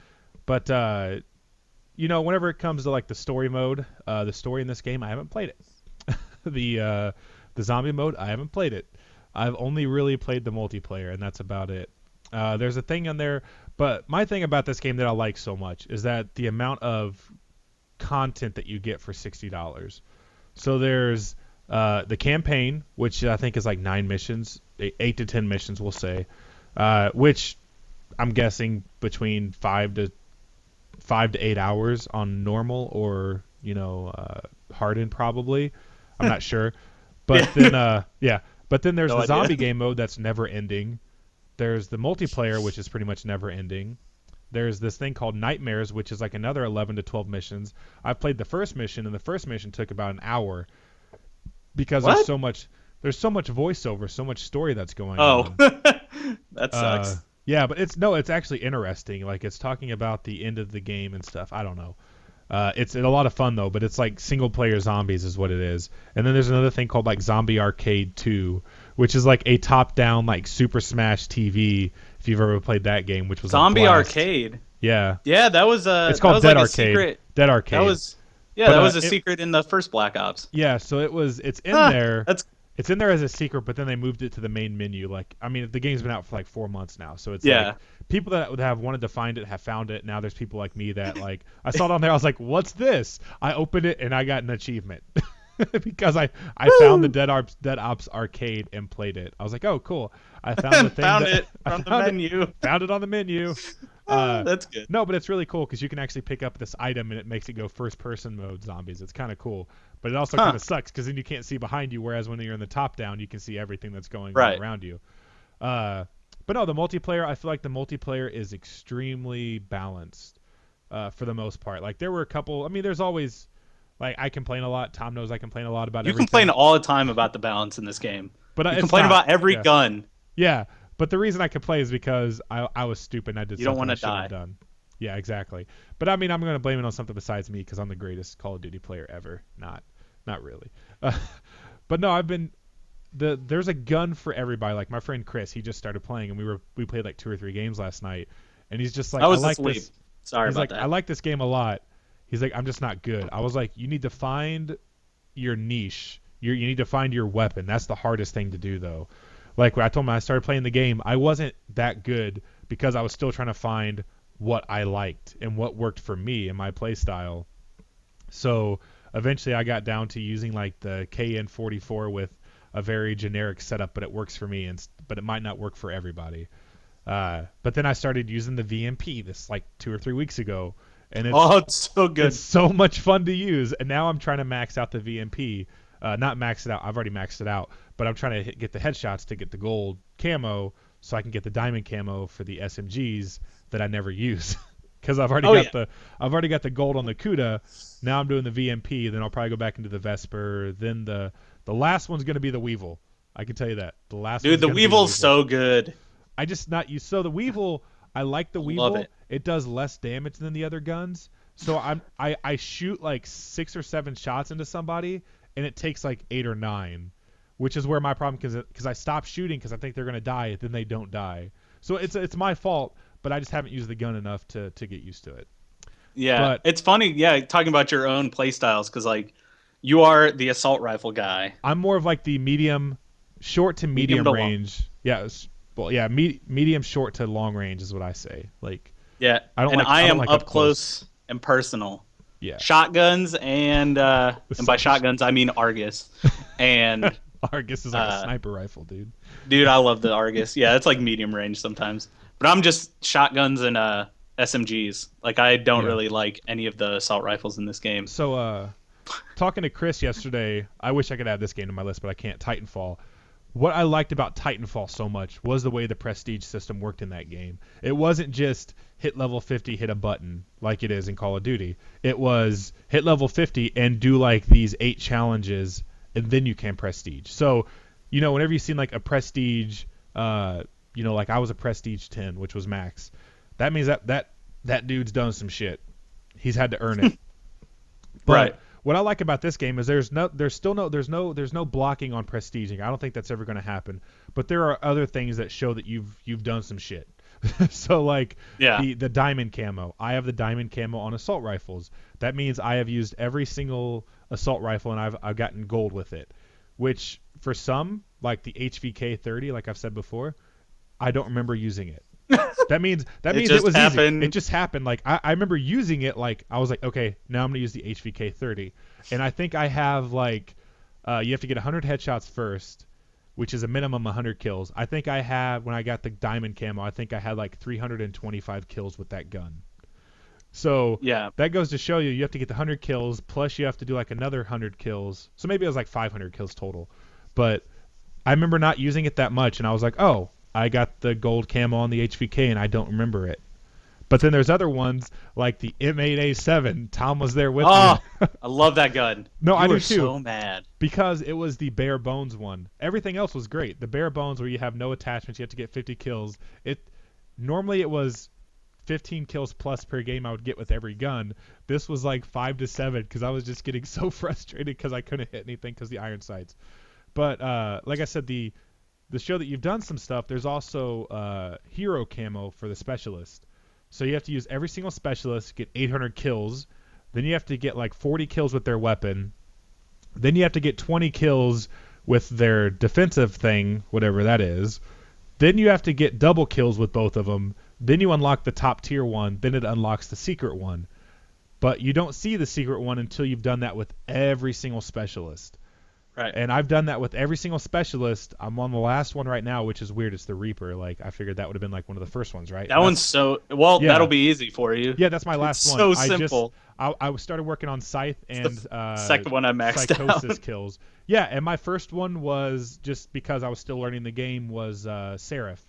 Speaker 1: But whenever it comes to like the story mode, the story in this game, I haven't played it. The zombie mode, I haven't played it. I've only really played the multiplayer, and that's about it. There's a thing on there, but my thing about this game that I like so much is that the amount of content that you get for $60. So there's the campaign, which I think is like 9 missions, 8 to 10 missions, we'll say, which I'm guessing between 5 to 8 hours on normal or hardened probably. I'm not sure, but then but then there's
Speaker 2: No
Speaker 1: the
Speaker 2: idea.
Speaker 1: zombie game mode that's never ending. There's the multiplayer, which is pretty much never ending. There's this thing called Nightmares, which is like another 11 to 12 missions. I've played the first mission, and the first mission took about an hour because
Speaker 2: What?
Speaker 1: there's so much voiceover, so much story that's going
Speaker 2: Oh,
Speaker 1: on.
Speaker 2: that sucks.
Speaker 1: Yeah, but it's actually interesting. Like it's talking about the end of the game and stuff. I don't know. It's a lot of fun though, but it's like single player zombies is what it is. And then there's another thing called like Zombie Arcade 2, which is like a top down like Super Smash TV. If you've ever played that game, which was a
Speaker 2: Zombie
Speaker 1: blast.
Speaker 2: Arcade.
Speaker 1: Yeah,
Speaker 2: Yeah, that was
Speaker 1: it's
Speaker 2: that
Speaker 1: called
Speaker 2: was
Speaker 1: Dead
Speaker 2: like a
Speaker 1: Arcade.
Speaker 2: secret.
Speaker 1: Dead Arcade.
Speaker 2: That was
Speaker 1: But,
Speaker 2: that was a
Speaker 1: it-
Speaker 2: secret in the first Black Ops.
Speaker 1: Yeah, so it's in
Speaker 2: Huh,
Speaker 1: there.
Speaker 2: That's
Speaker 1: It's in there as a secret, but then they moved it to the main menu. Like, I mean, the game's been out for like 4 months now, so it's
Speaker 2: yeah.
Speaker 1: like people that would have wanted to find it have found it. Now there's people like me that like I saw it on there. I was like, "What's this?" I opened it and I got an achievement because I found the Dead Ops arcade and played it. I was like, "Oh, cool! I found the thing
Speaker 2: Found
Speaker 1: that
Speaker 2: it
Speaker 1: I
Speaker 2: from the
Speaker 1: found it-
Speaker 2: menu.
Speaker 1: found it on the menu."
Speaker 2: That's good.
Speaker 1: No, but it's really cool because you can actually pick up this item and it makes it go first-person mode zombies. It's kind of cool, but it also
Speaker 2: Huh.
Speaker 1: kind of sucks because then you can't see behind you. Whereas when you're in the top down, you can see everything that's going
Speaker 2: Right.
Speaker 1: on around you. But no, the multiplayer. I feel like the multiplayer is extremely balanced for the most part. Like there were a couple. I mean, there's always like I complain a lot. Tom knows I complain a lot about
Speaker 2: You
Speaker 1: everything.
Speaker 2: complain all the time about the balance in this game.
Speaker 1: but
Speaker 2: You
Speaker 1: it's
Speaker 2: complain
Speaker 1: not.
Speaker 2: about every
Speaker 1: Yeah.
Speaker 2: gun.
Speaker 1: Yeah, but the reason I complain is because I was stupid and I did
Speaker 2: You don't
Speaker 1: something
Speaker 2: wanna
Speaker 1: I shouldn't have
Speaker 2: die.
Speaker 1: done. Yeah, exactly. But I mean, I'm going to blame it on something besides me because I'm the greatest Call of Duty player ever. Not really. But no, there's a gun for everybody. Like my friend Chris, he just started playing and we played like 2 or 3 games last night, and he's just like,
Speaker 2: I was
Speaker 1: like
Speaker 2: asleep.
Speaker 1: this.
Speaker 2: Sorry
Speaker 1: He's
Speaker 2: about
Speaker 1: like,
Speaker 2: that.
Speaker 1: I like this game a lot. He's like, I'm just not good. I was like, you need to find your niche. You need to find your weapon. That's the hardest thing to do, though. Like when I told him I started playing the game, I wasn't that good because I was still trying to find what I liked and what worked for me and my play style. So eventually I got down to using like the KN44 with a very generic setup, but it works for me, but it might not work for everybody. But then I started using the VMP this like 2 or 3 weeks ago, and
Speaker 2: It's so good.
Speaker 1: it's so much fun to use. And now I'm trying to max out the VMP. Not max it out. I've already maxed it out, but I'm trying to get the headshots to get the gold camo so I can get the diamond camo for the SMGs that I never use. Because I've already got the gold on the Cuda. Now I'm doing the VMP. Then I'll probably go back into the Vesper. Then the last one's gonna be the Weevil. I can tell you that. The last
Speaker 2: Dude,
Speaker 1: one's
Speaker 2: the
Speaker 1: gonna be
Speaker 2: Weevil's so good.
Speaker 1: I just not you. So the Weevil, I like the Weevil.
Speaker 2: Love it.
Speaker 1: It does less damage than the other guns. So I shoot like 6 or 7 shots into somebody, and it takes like 8 or 9. which is where my problem because I stop shooting because I think they're gonna die, then they don't die. So it's my fault, but I just haven't used the gun enough to get used to it.
Speaker 2: Yeah,
Speaker 1: But
Speaker 2: it's funny. Yeah, talking about your own play styles because like you are the assault rifle guy,
Speaker 1: I'm more of like the short to
Speaker 2: medium
Speaker 1: medium
Speaker 2: to long.
Speaker 1: range. Yeah, well, yeah, medium, short to long range is what I say. Like
Speaker 2: Yeah,
Speaker 1: I don't
Speaker 2: and
Speaker 1: like
Speaker 2: I
Speaker 1: I don't
Speaker 2: am
Speaker 1: like
Speaker 2: up
Speaker 1: up close.
Speaker 2: close and personal.
Speaker 1: Yeah,
Speaker 2: Shotguns and by
Speaker 1: Such
Speaker 2: shotguns I mean Argus, and
Speaker 1: Argus is like a
Speaker 2: uh,
Speaker 1: sniper rifle, dude.
Speaker 2: dude, I love the Argus. Yeah, it's like medium range sometimes, but I'm just shotguns and SMGs. Like I don't
Speaker 1: Yeah.
Speaker 2: really like any of the assault rifles in this game.
Speaker 1: So talking to Chris yesterday, I wish I could add this game to my list, but I can't. Titanfall. What I liked about Titanfall so much was the way the prestige system worked in that game. It wasn't just hit level 50, hit a button like it is in Call of Duty. It was hit level 50 and do like these 8 challenges, and then you can prestige. So, whenever you've seen like a prestige, like I was a prestige 10, which was max. That means that dude's done some shit. He's had to earn it. But
Speaker 2: Right.
Speaker 1: what I like about this game is there's no blocking on prestiging. I don't think that's ever going to happen. But there are other things that show that you've done some shit. So like
Speaker 2: Yeah.
Speaker 1: the diamond camo. I have the diamond camo on assault rifles. That means I have used every single assault rifle and I've gotten gold with it. Which for some, like the HVK 30, like I've said before, I don't remember using it. That means it
Speaker 2: just
Speaker 1: was
Speaker 2: happened.
Speaker 1: easy. It just happened. Like I remember using it. Like I was like, okay, now I'm gonna use the HVK 30, and I think I have like, you have to get 100 headshots first, which is a minimum 100 kills. I think I have when I got the diamond camo. I think I had like 325 kills with that gun. So
Speaker 2: Yeah.
Speaker 1: that goes to show you have to get the 100 kills plus you have to do like another 100 kills. So maybe it was like 500 kills total, but I remember not using it that much, and I was like, oh, I got the gold camo on the HVK, and I don't remember it. But then there's other ones like the M8A7. Tom was there with
Speaker 2: Oh,
Speaker 1: me.
Speaker 2: I love that gun.
Speaker 1: No,
Speaker 2: You
Speaker 1: I do
Speaker 2: were
Speaker 1: too.
Speaker 2: so mad.
Speaker 1: Because it was the bare bones one. Everything else was great. The bare bones where you have no attachments, you have to get 50 kills. Normally it was 15 kills plus per game I would get with every gun. This was like 5 to 7 because I was just getting so frustrated because I couldn't hit anything because the iron sights. But like I said, the show that you've done some stuff. There's also hero camo for the specialist. So you have to use every single specialist, get 800 kills. Then you have to get like 40 kills with their weapon. Then you have to get 20 kills with their defensive thing, whatever that is. Then you have to get double kills with both of them. Then you unlock the top tier one. Then it unlocks the secret one. But you don't see the secret one until you've done that with every single specialist.
Speaker 2: Right.
Speaker 1: And I've done that with every single specialist. I'm on the last one right now, which is weird. It's the Reaper. Like I figured that would have been like one of the first ones, right?
Speaker 2: That one's so well.
Speaker 1: Yeah.
Speaker 2: That'll be easy for you.
Speaker 1: Yeah, that's my last
Speaker 2: It's
Speaker 1: one.
Speaker 2: so
Speaker 1: I
Speaker 2: simple.
Speaker 1: I started working on Scythe and
Speaker 2: Second one I maxed
Speaker 1: Psychosis
Speaker 2: out.
Speaker 1: kills. Yeah, and my first one was just because I was still learning the game was Seraph.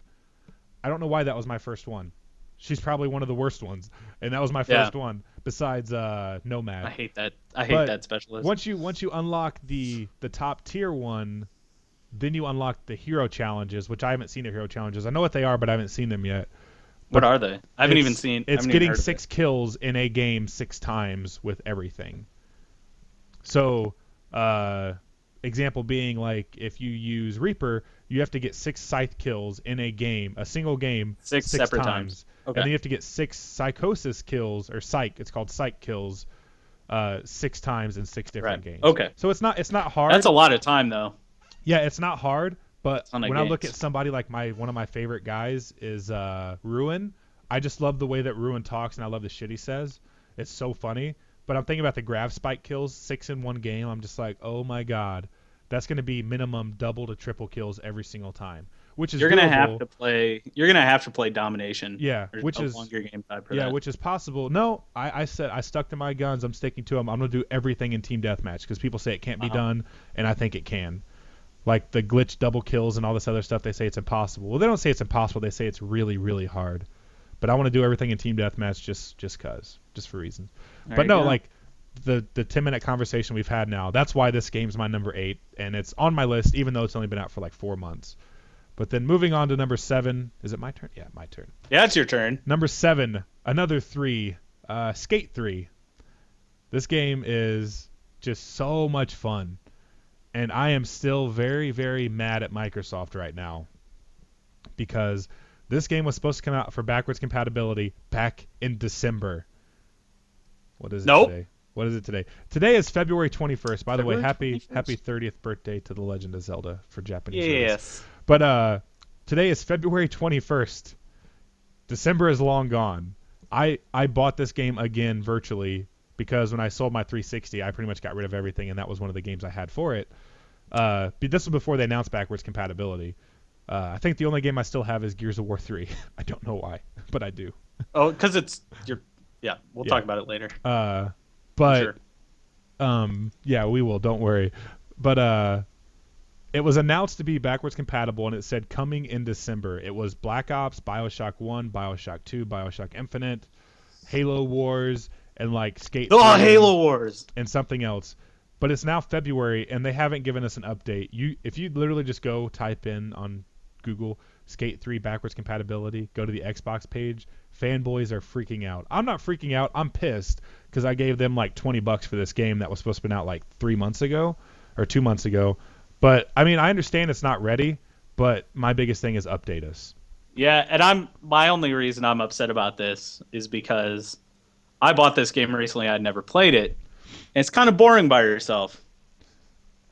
Speaker 1: I don't know why that was my first one. She's probably one of the worst ones, and that was my
Speaker 2: Yeah.
Speaker 1: first one. Besides Nomad.
Speaker 2: I hate that. I
Speaker 1: But
Speaker 2: hate that specialist.
Speaker 1: Once you unlock the top tier one, then you unlock the hero challenges, which I haven't seen the hero challenges. I know what they are, but I haven't seen them yet.
Speaker 2: What are they? I haven't even
Speaker 1: It's-
Speaker 2: seen.
Speaker 1: It's
Speaker 2: I haven't even
Speaker 1: getting
Speaker 2: heard of
Speaker 1: 6 kills in a game 6 times with everything. So, example being like if you use Reaper, you have to get 6 Scythe kills in a game, a single game,
Speaker 2: Six separate times. Okay.
Speaker 1: and then you have to get 6 Psychosis kills or Psych. It's called Psych kills, 6 times in 6 different
Speaker 2: Right.
Speaker 1: games.
Speaker 2: Okay.
Speaker 1: So it's not hard.
Speaker 2: That's a lot of time though.
Speaker 1: Yeah, it's not hard, but
Speaker 2: Ton of
Speaker 1: when I look at
Speaker 2: games.
Speaker 1: somebody like one of my favorite guys is Ruin. I just love the way that Ruin talks, and I love the shit he says. It's so funny. But I'm thinking about the Grav Spike kills, 6 in one game. I'm just like, oh my god, that's going to be minimum double to triple kills every single time, which is
Speaker 2: You're gonna
Speaker 1: doable.
Speaker 2: have to play. You're gonna have to play domination.
Speaker 1: Yeah,
Speaker 2: There's
Speaker 1: which
Speaker 2: a
Speaker 1: is
Speaker 2: longer game type for
Speaker 1: yeah,
Speaker 2: that.
Speaker 1: which is possible. No, I said I stuck to my guns. I'm sticking to them. I'm gonna do everything in team deathmatch because people say it can't be
Speaker 2: Uh-huh.
Speaker 1: done, and I think it can. Like the glitch double kills and all this other stuff, they say it's impossible. Well, they don't say it's impossible. They say it's really, really hard. But I want to do everything in team deathmatch just for reasons.
Speaker 2: There
Speaker 1: But
Speaker 2: you
Speaker 1: no,
Speaker 2: go.
Speaker 1: like the 10-minute conversation we've had now, that's why this game's my number 8, and it's on my list even though it's only been out for like 4 months. But then moving on to number 7, is it my turn? Yeah, my turn.
Speaker 2: Yeah, it's your turn.
Speaker 1: Number 7, another 3, Skate 3. This game is just so much fun. And I am still very, very mad at Microsoft right now because this game was supposed to come out for backwards compatibility back in December. What is it
Speaker 2: Nope.
Speaker 1: today? What is it today? Today is February 21st. By the way,
Speaker 2: February
Speaker 1: happy
Speaker 2: 21st?
Speaker 1: 30th birthday to The Legend of Zelda for Japanese race.
Speaker 2: Yes.
Speaker 1: But today is February 21st. December is long gone. I bought this game again virtually because when I sold my 360, I pretty much got rid of everything, and that was one of the games I had for it. But this was before they announced backwards compatibility. I think the only game I still have is Gears of War 3. I don't know why, but I do.
Speaker 2: Oh, because yeah, we'll
Speaker 1: Yeah.
Speaker 2: talk about it later.
Speaker 1: But
Speaker 2: Sure.
Speaker 1: yeah, we will. Don't worry. But it was announced to be backwards compatible, and it said coming in December. It was Black Ops, BioShock 1, BioShock 2, BioShock Infinite, Halo Wars, and like Skate.
Speaker 2: Oh,
Speaker 1: 3
Speaker 2: Halo Wars.
Speaker 1: and something else. But it's now February, and they haven't given us an update. If you literally just go type in on Google Skate 3 backwards compatibility, go to the Xbox page, fanboys are freaking out. I'm not freaking out. I'm pissed because I gave them like $20 for this game that was supposed to be out like 3 months ago or 2 months ago. But I mean, I understand it's not ready, but my biggest thing is update us.
Speaker 2: Yeah, and my only reason I'm upset about this is because I bought this game recently. I'd never played it, and it's kind of boring by yourself.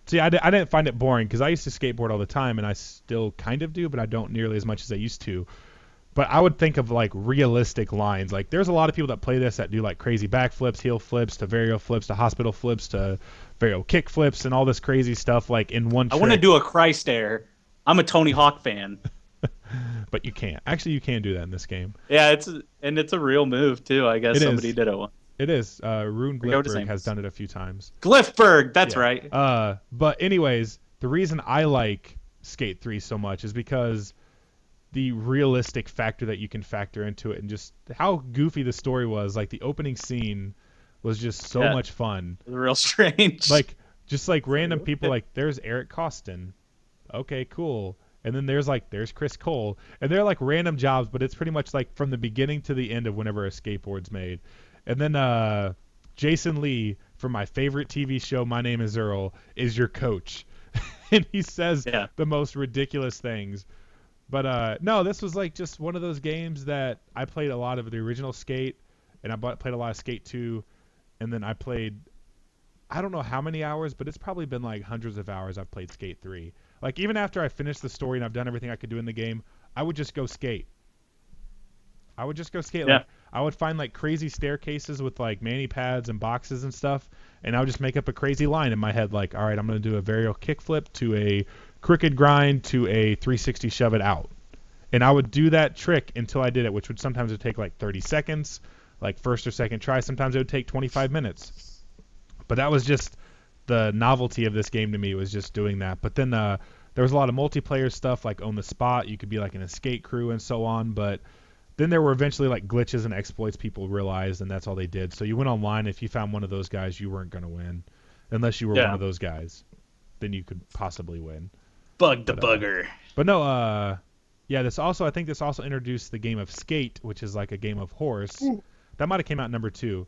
Speaker 1: See, I didn't find it boring because I used to skateboard all the time, and I still kind of do, but I don't nearly as much as I used to. But I would think of like realistic lines. Like there's a lot of people that play this that do like crazy backflips, heel flips, to vario flips, to hospital flips, to vario kick flips, and all this crazy stuff like in one
Speaker 2: I
Speaker 1: trick.
Speaker 2: want to do a Christ Air. I'm a Tony Hawk fan.
Speaker 1: But you can't. Actually, you can do that in this game.
Speaker 2: Yeah, it's a real move too. I guess
Speaker 1: It
Speaker 2: somebody
Speaker 1: is.
Speaker 2: did it once.
Speaker 1: It is. Rune
Speaker 2: Go to
Speaker 1: Glitberg
Speaker 2: Samus.
Speaker 1: has done it a few times.
Speaker 2: Glyphberg, that's
Speaker 1: Yeah.
Speaker 2: right.
Speaker 1: But anyways, the reason I like Skate 3 so much is because the realistic factor that you can factor into it and just how goofy the story was. Like the opening scene was just so
Speaker 2: Yeah.
Speaker 1: much fun.
Speaker 2: It was real strange.
Speaker 1: Like just like random people like there's Eric Costin. Okay, cool. And then there's Chris Cole. And they're like random jobs, but it's pretty much like from the beginning to the end of whenever a skateboard's made. And then Jason Lee from my favorite TV show, My Name is Earl, is your coach. And he says
Speaker 2: Yeah.
Speaker 1: the most ridiculous things. But no, this was like just one of those games that I played a lot of the original Skate, and I played a lot of Skate 2, and then I played, I don't know how many hours, but it's probably been like hundreds of hours I've played Skate 3. Like even after I finished the story and I've done everything I could do in the game, I would just go skate. I would just go skate.
Speaker 2: Yeah.
Speaker 1: Like I would find like crazy staircases with like mani pads and boxes and stuff, and I would just make up a crazy line in my head like, all right, I'm going to do a varial kickflip to a crooked grind to a 360 shove it out. And I would do that trick until I did it, which would sometimes would take like 30 seconds, like first or second try. Sometimes it would take 25 minutes. But that was just the novelty of this game to me, was just doing that. But then there was a lot of multiplayer stuff like on the spot. You could be like an escape crew and so on. But then there were eventually like glitches and exploits people realized, and that's all they did. So you went online. If you found one of those guys, you weren't going to win. Unless you were one of those guys. Then you could possibly win.
Speaker 2: Bug the bugger.
Speaker 1: But no, yeah, I think this also introduced the game of Skate, which is like a game of horse. That might have came out number 2.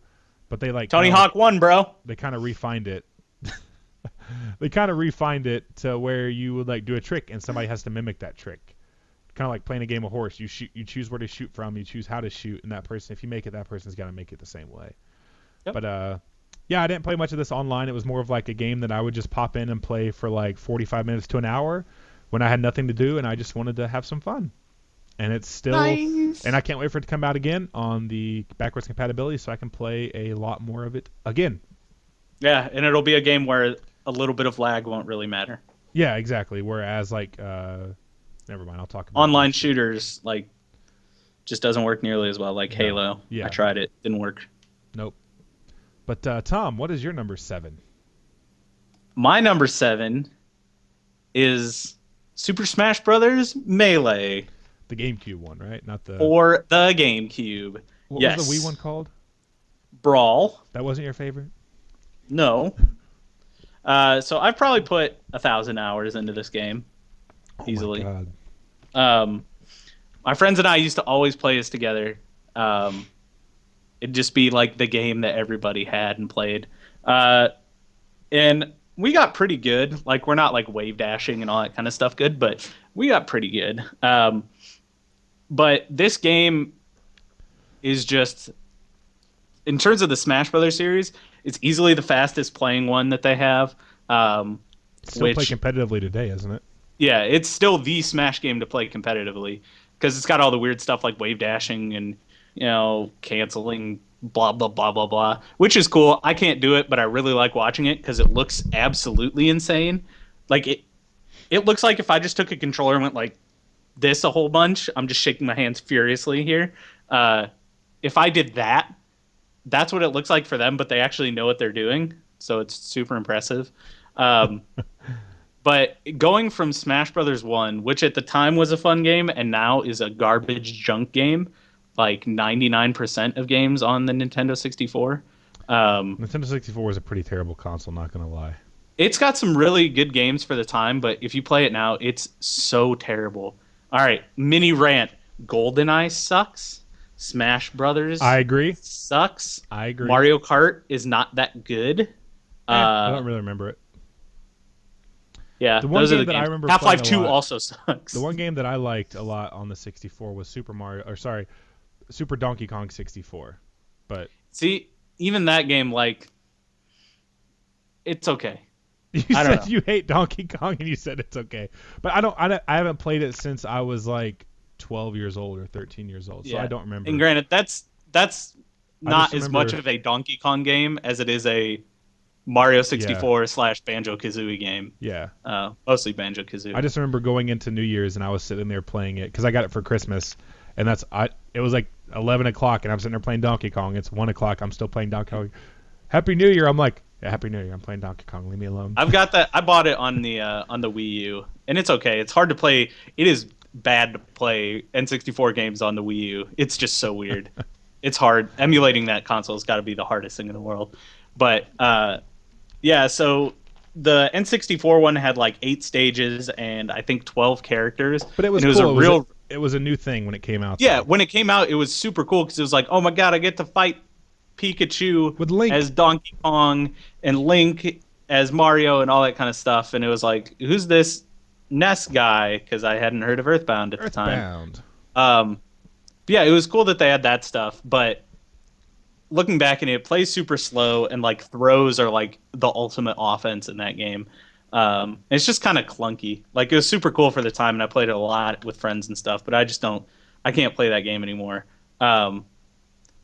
Speaker 1: But they like
Speaker 2: Tony Hawk won, bro.
Speaker 1: they kind of refined it. They kind of refined it to where you would like do a trick and somebody has to mimic that trick. Kind of like playing a game of horse. You choose where to shoot from, you choose how to shoot, and that person, if you make it, that person's got to make it the same way.
Speaker 2: Yep.
Speaker 1: But yeah, I didn't play much of this online. It was more of like a game that I would just pop in and play for like 45 minutes to an hour when I had nothing to do and I just wanted to have some fun. And it's still
Speaker 2: Nice.
Speaker 1: and I can't wait for it to come out again on the backwards compatibility so I can play a lot more of it again.
Speaker 2: Yeah, and it'll be a game where a little bit of lag won't really matter.
Speaker 1: Yeah, exactly. Whereas like never mind, I'll talk about
Speaker 2: Online
Speaker 1: that.
Speaker 2: shooters like just doesn't work nearly as well. Like Halo.
Speaker 1: Yeah.
Speaker 2: I tried it, didn't work.
Speaker 1: Nope. But Tom, what is your number 7?
Speaker 2: My number 7 is Super Smash Brothers Melee
Speaker 1: The GameCube one, right? Not the
Speaker 2: for the GameCube.
Speaker 1: What
Speaker 2: Yes.
Speaker 1: was the Wii one called?
Speaker 2: Brawl.
Speaker 1: That wasn't your favorite?
Speaker 2: No. So I've probably put 1,000 hours into this game easily.
Speaker 1: Oh my God.
Speaker 2: My friends and I used to always play this together. It'd just be like the game that everybody had and played. And we got pretty good. Like, we're not like wave dashing and all that kind of stuff good, but we got pretty good. But this game is just, in terms of the Smash Brothers series, it's easily the fastest playing one that they have.
Speaker 1: Still play competitively today, isn't it?
Speaker 2: Yeah, it's still the Smash game to play competitively because it's got all the weird stuff like wave dashing and canceling blah blah blah blah blah, which is cool. I can't do it, but I really like watching it because it looks absolutely insane. Like it looks like if I just took a controller and went like this a whole bunch. I'm just shaking my hands furiously here. If I did that, that's what it looks like for them, but they actually know what they're doing, so it's super impressive. But going from Smash Brothers 1, which at the time was a fun game and now is a garbage junk game, like 99% of games on the Nintendo 64.
Speaker 1: Nintendo 64 was a pretty terrible console, not going to lie.
Speaker 2: It's got some really good games for the time, but if you play it now, it's so terrible. All right, mini rant. GoldenEye sucks. Smash Brothers
Speaker 1: I agree.
Speaker 2: Sucks.
Speaker 1: I agree.
Speaker 2: Mario Kart is not that good.
Speaker 1: I don't really remember it.
Speaker 2: Yeah,
Speaker 1: the one
Speaker 2: those
Speaker 1: game
Speaker 2: are the
Speaker 1: that
Speaker 2: games.
Speaker 1: I remember
Speaker 2: Half-Life
Speaker 1: playing a
Speaker 2: 2
Speaker 1: lot-
Speaker 2: also sucks.
Speaker 1: The one game that I liked a lot on the 64 was Super Donkey Kong 64. But
Speaker 2: See, even that game, like, it's okay.
Speaker 1: you
Speaker 2: I don't
Speaker 1: said
Speaker 2: know.
Speaker 1: you hate Donkey Kong and you said it's okay. But I haven't played it since I was like 12 years old or 13 years old, so I don't remember.
Speaker 2: And granted, that's not as
Speaker 1: remember-
Speaker 2: much of a Donkey Kong game as it is a Mario 64 / Banjo-Kazooie game.
Speaker 1: Yeah.
Speaker 2: Mostly Banjo-Kazooie.
Speaker 1: I just remember going into New Year's and I was sitting there playing it because I got it for Christmas, and it was like 11 o'clock and I'm sitting there playing Donkey Kong. It's 1 o'clock. I'm still playing Donkey Kong. Happy New Year. I'm like, yeah, Happy New Year. I'm playing Donkey Kong. Leave me alone.
Speaker 2: I've got that. I bought it on the Wii U, and it's okay. It's hard to play. It is bad to play N64 games on the Wii U. It's just so weird. It's hard. Emulating that console has got to be the hardest thing in the world. But yeah, so the N64 one had like 8 stages and I think 12 characters.
Speaker 1: But it was cool. It was a new thing when it came out.
Speaker 2: Yeah,
Speaker 1: though.
Speaker 2: when it came out, it was super cool because it was like, oh my god, I get to fight Pikachu
Speaker 1: With Link.
Speaker 2: as Donkey Kong and Link as Mario and all that kind of stuff. And it was like, who's this Ness guy? Because I hadn't heard of Earthbound at the time. Yeah, it was cool that they had that stuff, but looking back at it, plays super slow, and like throws are like the ultimate offense in that game. It's just kind of clunky. Like, it was super cool for the time, and I played it a lot with friends and stuff, but I can't play that game anymore.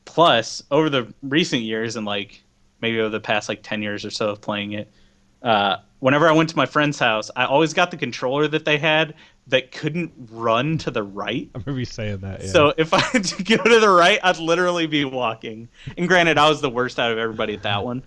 Speaker 2: Plus, over the recent years and like maybe over the past like 10 years or so of playing it, whenever I went to my friend's house, I always got the controller that they had that couldn't run to the right.
Speaker 1: I remember you saying that. Yeah.
Speaker 2: So if I had to go to the right, I'd literally be walking. And granted, I was the worst out of everybody at that one.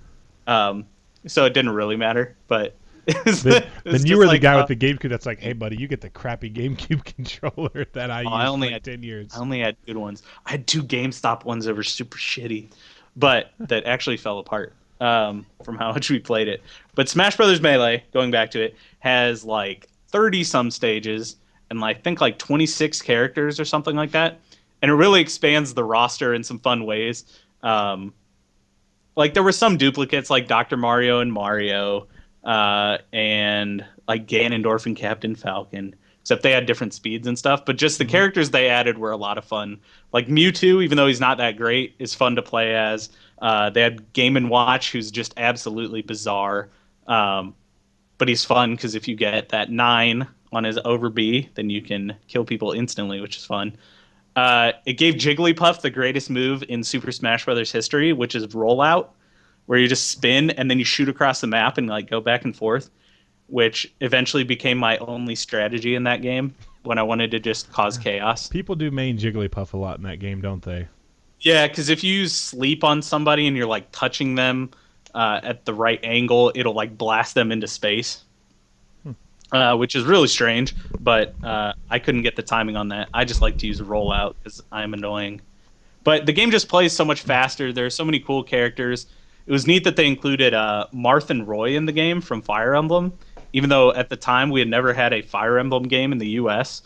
Speaker 2: So it didn't really matter. But
Speaker 1: then you were the guy with the GameCube that's like, hey, buddy, you get the crappy GameCube controller that I used for like 10 years.
Speaker 2: I only had good ones. I had 2 GameStop ones that were super shitty, but that actually fell apart from how much we played it. But Smash Brothers Melee, going back to it, has like 30-some stages and I think like 26 characters or something like that. And it really expands the roster in some fun ways. Like, there were some duplicates like Dr. Mario and Mario, and like Ganondorf and Captain Falcon, except they had different speeds and stuff. But just the characters they added were a lot of fun. Like Mewtwo, even though he's not that great, is fun to play as. They had Game & Watch, who's just absolutely bizarre. But he's fun because if you get that 9 on his over B, then you can kill people instantly, which is fun. It gave Jigglypuff the greatest move in Super Smash Bros. History, which is Rollout, where you just spin and then you shoot across the map and like go back and forth, which eventually became my only strategy in that game when I wanted to just cause chaos.
Speaker 1: People do main Jigglypuff a lot in that game, don't they?
Speaker 2: Yeah, because if you use sleep on somebody and you're like touching them at the right angle, it'll like blast them into space, which is really strange. But I couldn't get the timing on that. I just like to use Rollout because I'm annoying. But the game just plays so much faster. There's so many cool characters. It was neat that they included Marth and Roy in the game from Fire Emblem, even though at the time we had never had a Fire Emblem game in the U.S.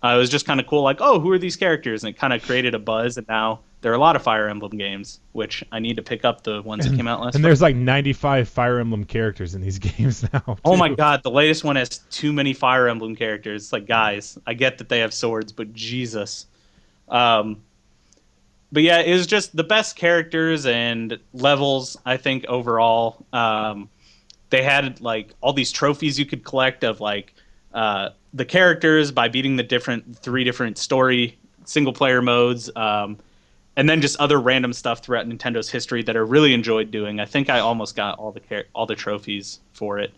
Speaker 2: It was just kind of cool, like, oh, who are these characters? And it kind of created a buzz, and now there are a lot of Fire Emblem games, which I need to pick up the ones that came out last
Speaker 1: And
Speaker 2: fall.
Speaker 1: there's like 95 Fire Emblem characters in these games now.
Speaker 2: Oh my
Speaker 1: too.
Speaker 2: god, the latest one has too many Fire Emblem characters. It's like, guys, I get that they have swords, but Jesus. Um, but yeah, it was just the best characters and levels, I think, overall. They had like all these trophies you could collect of like the characters by beating the three different story single player modes, and then just other random stuff throughout Nintendo's history that I really enjoyed doing. I think I almost got all the trophies for it,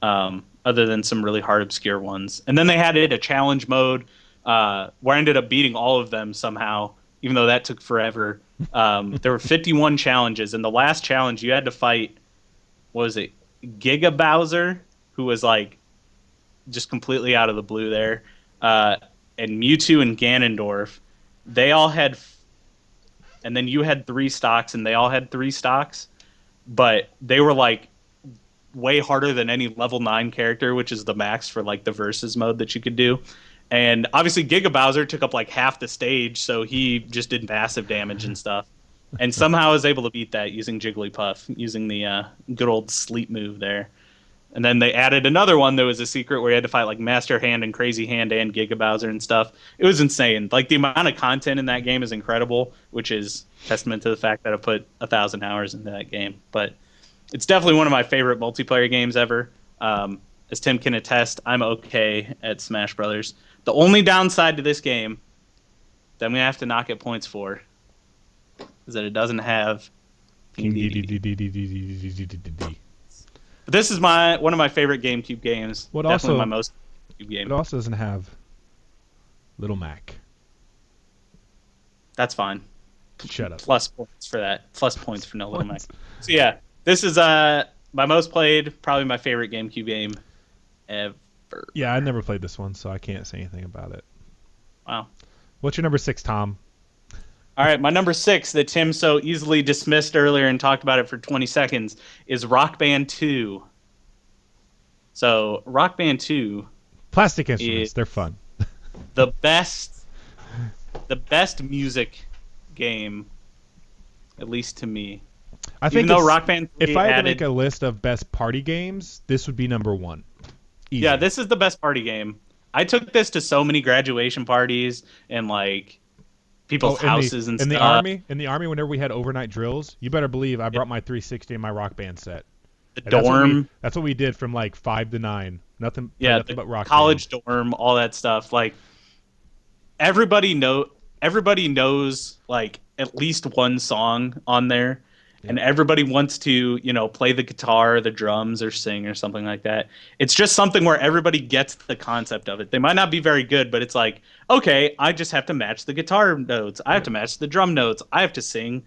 Speaker 2: other than some really hard obscure ones. And then they had a challenge mode where I ended up beating all of them somehow, even though that took forever. There were 51 challenges, and the last challenge you had to fight, what was it, Giga Bowser, who was like just completely out of the blue there, and Mewtwo and Ganondorf. They all had, and then you had 3 stocks, and they all had 3 stocks, but they were like way harder than any level 9 character, which is the max for like the versus mode that you could do. And obviously Giga Bowser took up like half the stage, so he just did massive damage and stuff. And somehow I was able to beat that using Jigglypuff, using the good old sleep move there. And then they added another one that was a secret where you had to fight like Master Hand and Crazy Hand and Giga Bowser and stuff. It was insane. Like the amount of content in that game is incredible, which is testament to the fact that I put 1,000 hours into that game. But it's definitely one of my favorite multiplayer games ever. As Tim can attest, I'm okay at Smash Brothers. The only downside to this game that I'm gonna have to knock it points for is that it doesn't have King Dedede. But this is one of my favorite GameCube games.
Speaker 1: What
Speaker 2: Definitely
Speaker 1: also
Speaker 2: my most GameCube game.
Speaker 1: It also doesn't have Little Mac.
Speaker 2: That's fine.
Speaker 1: Shut up.
Speaker 2: Plus points for that. Plus points for no Little Mac. So yeah, this is my most played, probably my favorite GameCube game ever.
Speaker 1: Yeah, I never played this one, so I can't say anything about it.
Speaker 2: Wow.
Speaker 1: What's your number 6, Tom?
Speaker 2: All right, my number 6 that Tim so easily dismissed earlier and talked about it for 20 seconds is Rock Band 2. So Rock Band 2,
Speaker 1: Plastic instruments, they're fun.
Speaker 2: the best music game, at least to me.
Speaker 1: I think
Speaker 2: even though Rock Band 3
Speaker 1: if I had to
Speaker 2: added,
Speaker 1: make a list of best party games, this would be number 1. Easy.
Speaker 2: yeah, this is the best party game. I took this to so many graduation parties and like people's houses and
Speaker 1: in
Speaker 2: stuff.
Speaker 1: In the army, whenever we had overnight drills, you better believe I brought my 360 and my Rock Band set.
Speaker 2: The
Speaker 1: And
Speaker 2: dorm.
Speaker 1: That's what we did from like 5 to 9. Nothing
Speaker 2: The
Speaker 1: but Rock
Speaker 2: college
Speaker 1: Band.
Speaker 2: dorm, all that stuff. Like everybody knows like at least one song on there, and everybody wants to, play the guitar, the drums, or sing or something like that. It's just something where everybody gets the concept of it. They might not be very good, but it's like, okay, I just have to match the guitar notes. I have to match the drum notes. I have to sing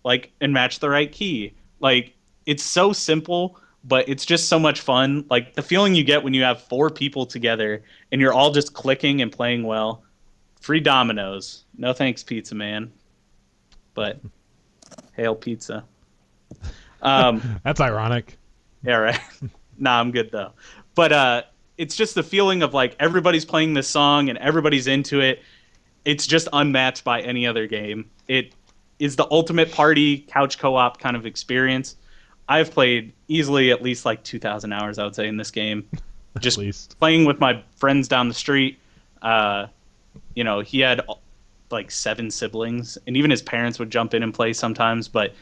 Speaker 2: like and match the right key. Like it's so simple, but it's just so much fun. Like the feeling you get when you have 4 people together and you're all just clicking and playing well. Free Domino's. No thanks, Pizza Man. But hail pizza.
Speaker 1: That's ironic.
Speaker 2: Yeah, right. Nah, I'm good though. But it's just the feeling of like everybody's playing this song and everybody's into it. It's just unmatched by any other game. It is the ultimate party couch co-op kind of experience. I've played easily at least like 2,000 hours, I would say, in this game. Just playing with my friends down the street. He had like 7 siblings, and even his parents would jump in and play sometimes. But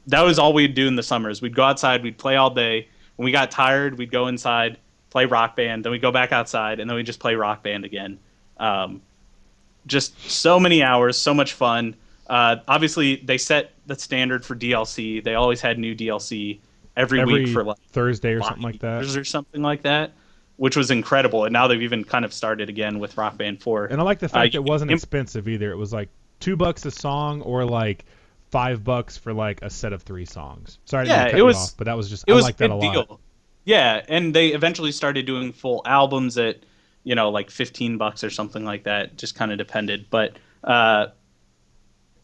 Speaker 2: that was all we'd do in the summers. We'd go outside, we'd play all day. When we got tired, we'd go inside, play Rock Band, then we'd go back outside, and then we'd just play Rock Band again. Just so many hours, so much fun. Obviously, they set the standard for DLC. They always had new DLC every week for like
Speaker 1: Thursday or something like that.
Speaker 2: Or something like that, which was incredible. And now they've even kind of started again with Rock Band 4.
Speaker 1: And I like the fact it wasn't expensive either. It was like $2 a song or like $5 for like a set of 3 songs. Sorry to cut you off, but that was just I like that a lot. Deal.
Speaker 2: Yeah, and they eventually started doing full albums at like $15 or something like that. Just kind of depended, but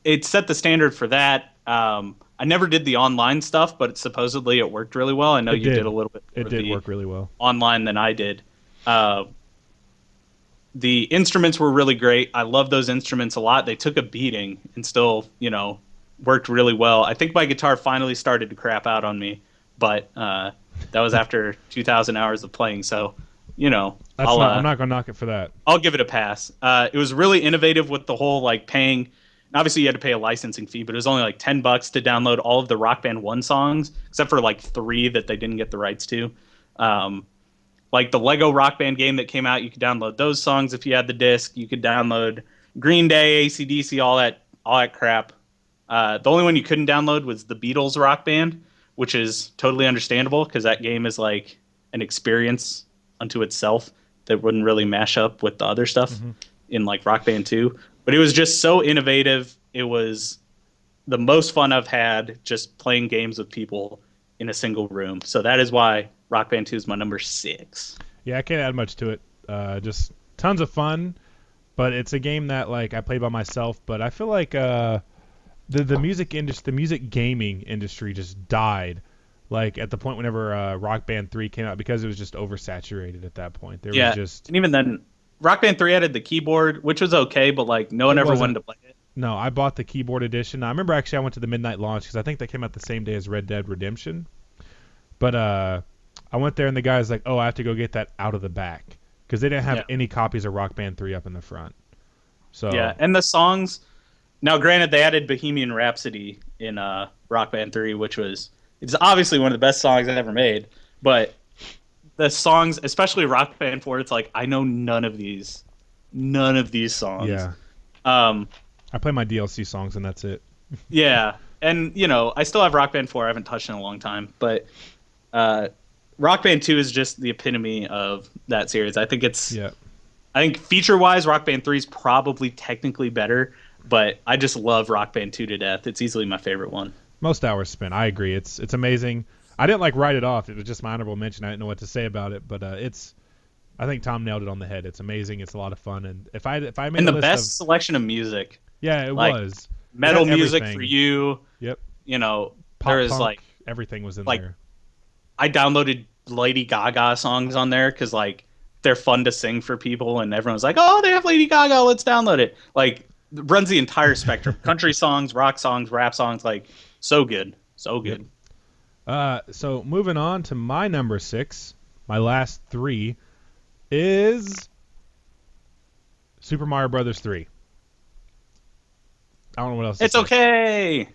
Speaker 2: it set the standard for that. I never did the online stuff, but supposedly it worked really well. I know you did a little bit.
Speaker 1: It did work really well
Speaker 2: online than I did. The instruments were really great. I love those instruments a lot. They took a beating and still, worked really well. I think my guitar finally started to crap out on me, but that was after 2,000 hours of playing. So,
Speaker 1: I'm not gonna knock it for that.
Speaker 2: I'll give it a pass. It was really innovative with the whole like paying. Obviously, you had to pay a licensing fee, but it was only like $10 to download all of the Rock Band 1 songs, except for like 3 that they didn't get the rights to. Like the Lego Rock Band game that came out, you could download those songs if you had the disc. You could download Green Day, AC/DC, all that crap. The only one you couldn't download was the Beatles Rock Band, which is totally understandable because that game is like an experience unto itself that wouldn't really mash up with the other stuff in like Rock Band 2. But it was just so innovative. It was the most fun I've had just playing games with people in a single room. So that is why Rock Band 2 is my number 6.
Speaker 1: Yeah, I can't add much to it. Just tons of fun, but it's a game that like I play by myself. But I feel like the music industry, the music gaming industry, just died. Like at the point whenever Rock Band 3 came out, because it was just oversaturated at that point. There was just,
Speaker 2: and even then, Rock Band 3 added the keyboard, which was okay, but like no one ever wanted to play it.
Speaker 1: No, I bought the keyboard edition. I remember actually I went to the midnight launch because I think they came out the same day as Red Dead Redemption. But I went there and the guy's like, "Oh, I have to go get that out of the back," because they didn't have any copies of Rock Band 3 up in the front. So
Speaker 2: yeah, and the songs. Now, granted, they added Bohemian Rhapsody in Rock Band 3, which it's obviously one of the best songs I've ever made. But the songs, especially Rock Band 4, it's like I know none of these songs.
Speaker 1: Yeah. I play my DLC songs and that's it.
Speaker 2: Yeah, and I still have Rock Band 4. I haven't touched in a long time, but Rock Band 2 is just the epitome of that series. I think I think feature-wise, Rock Band 3 is probably technically better, but I just love Rock Band 2 to death. It's easily my favorite one.
Speaker 1: Most hours spent. I agree. It's amazing. I didn't like write it off. It was just my honorable mention. I didn't know what to say about it, but I think Tom nailed it on the head. It's amazing. It's a lot of fun, and if I made
Speaker 2: and
Speaker 1: a
Speaker 2: the
Speaker 1: list
Speaker 2: best selection of music.
Speaker 1: Yeah, it
Speaker 2: like,
Speaker 1: was
Speaker 2: metal music for you.
Speaker 1: Yep.
Speaker 2: Pop there is
Speaker 1: punk,
Speaker 2: like
Speaker 1: everything was in there.
Speaker 2: I downloaded Lady Gaga songs on there because like they're fun to sing for people, and everyone's like, "Oh, they have Lady Gaga. Let's download it." Like runs the entire spectrum: country songs, rock songs, rap songs. Like so good, so good.
Speaker 1: Yep. So moving on to my number 6, my last 3 is Super Mario Brothers 3. I don't know what else.
Speaker 2: It's okay.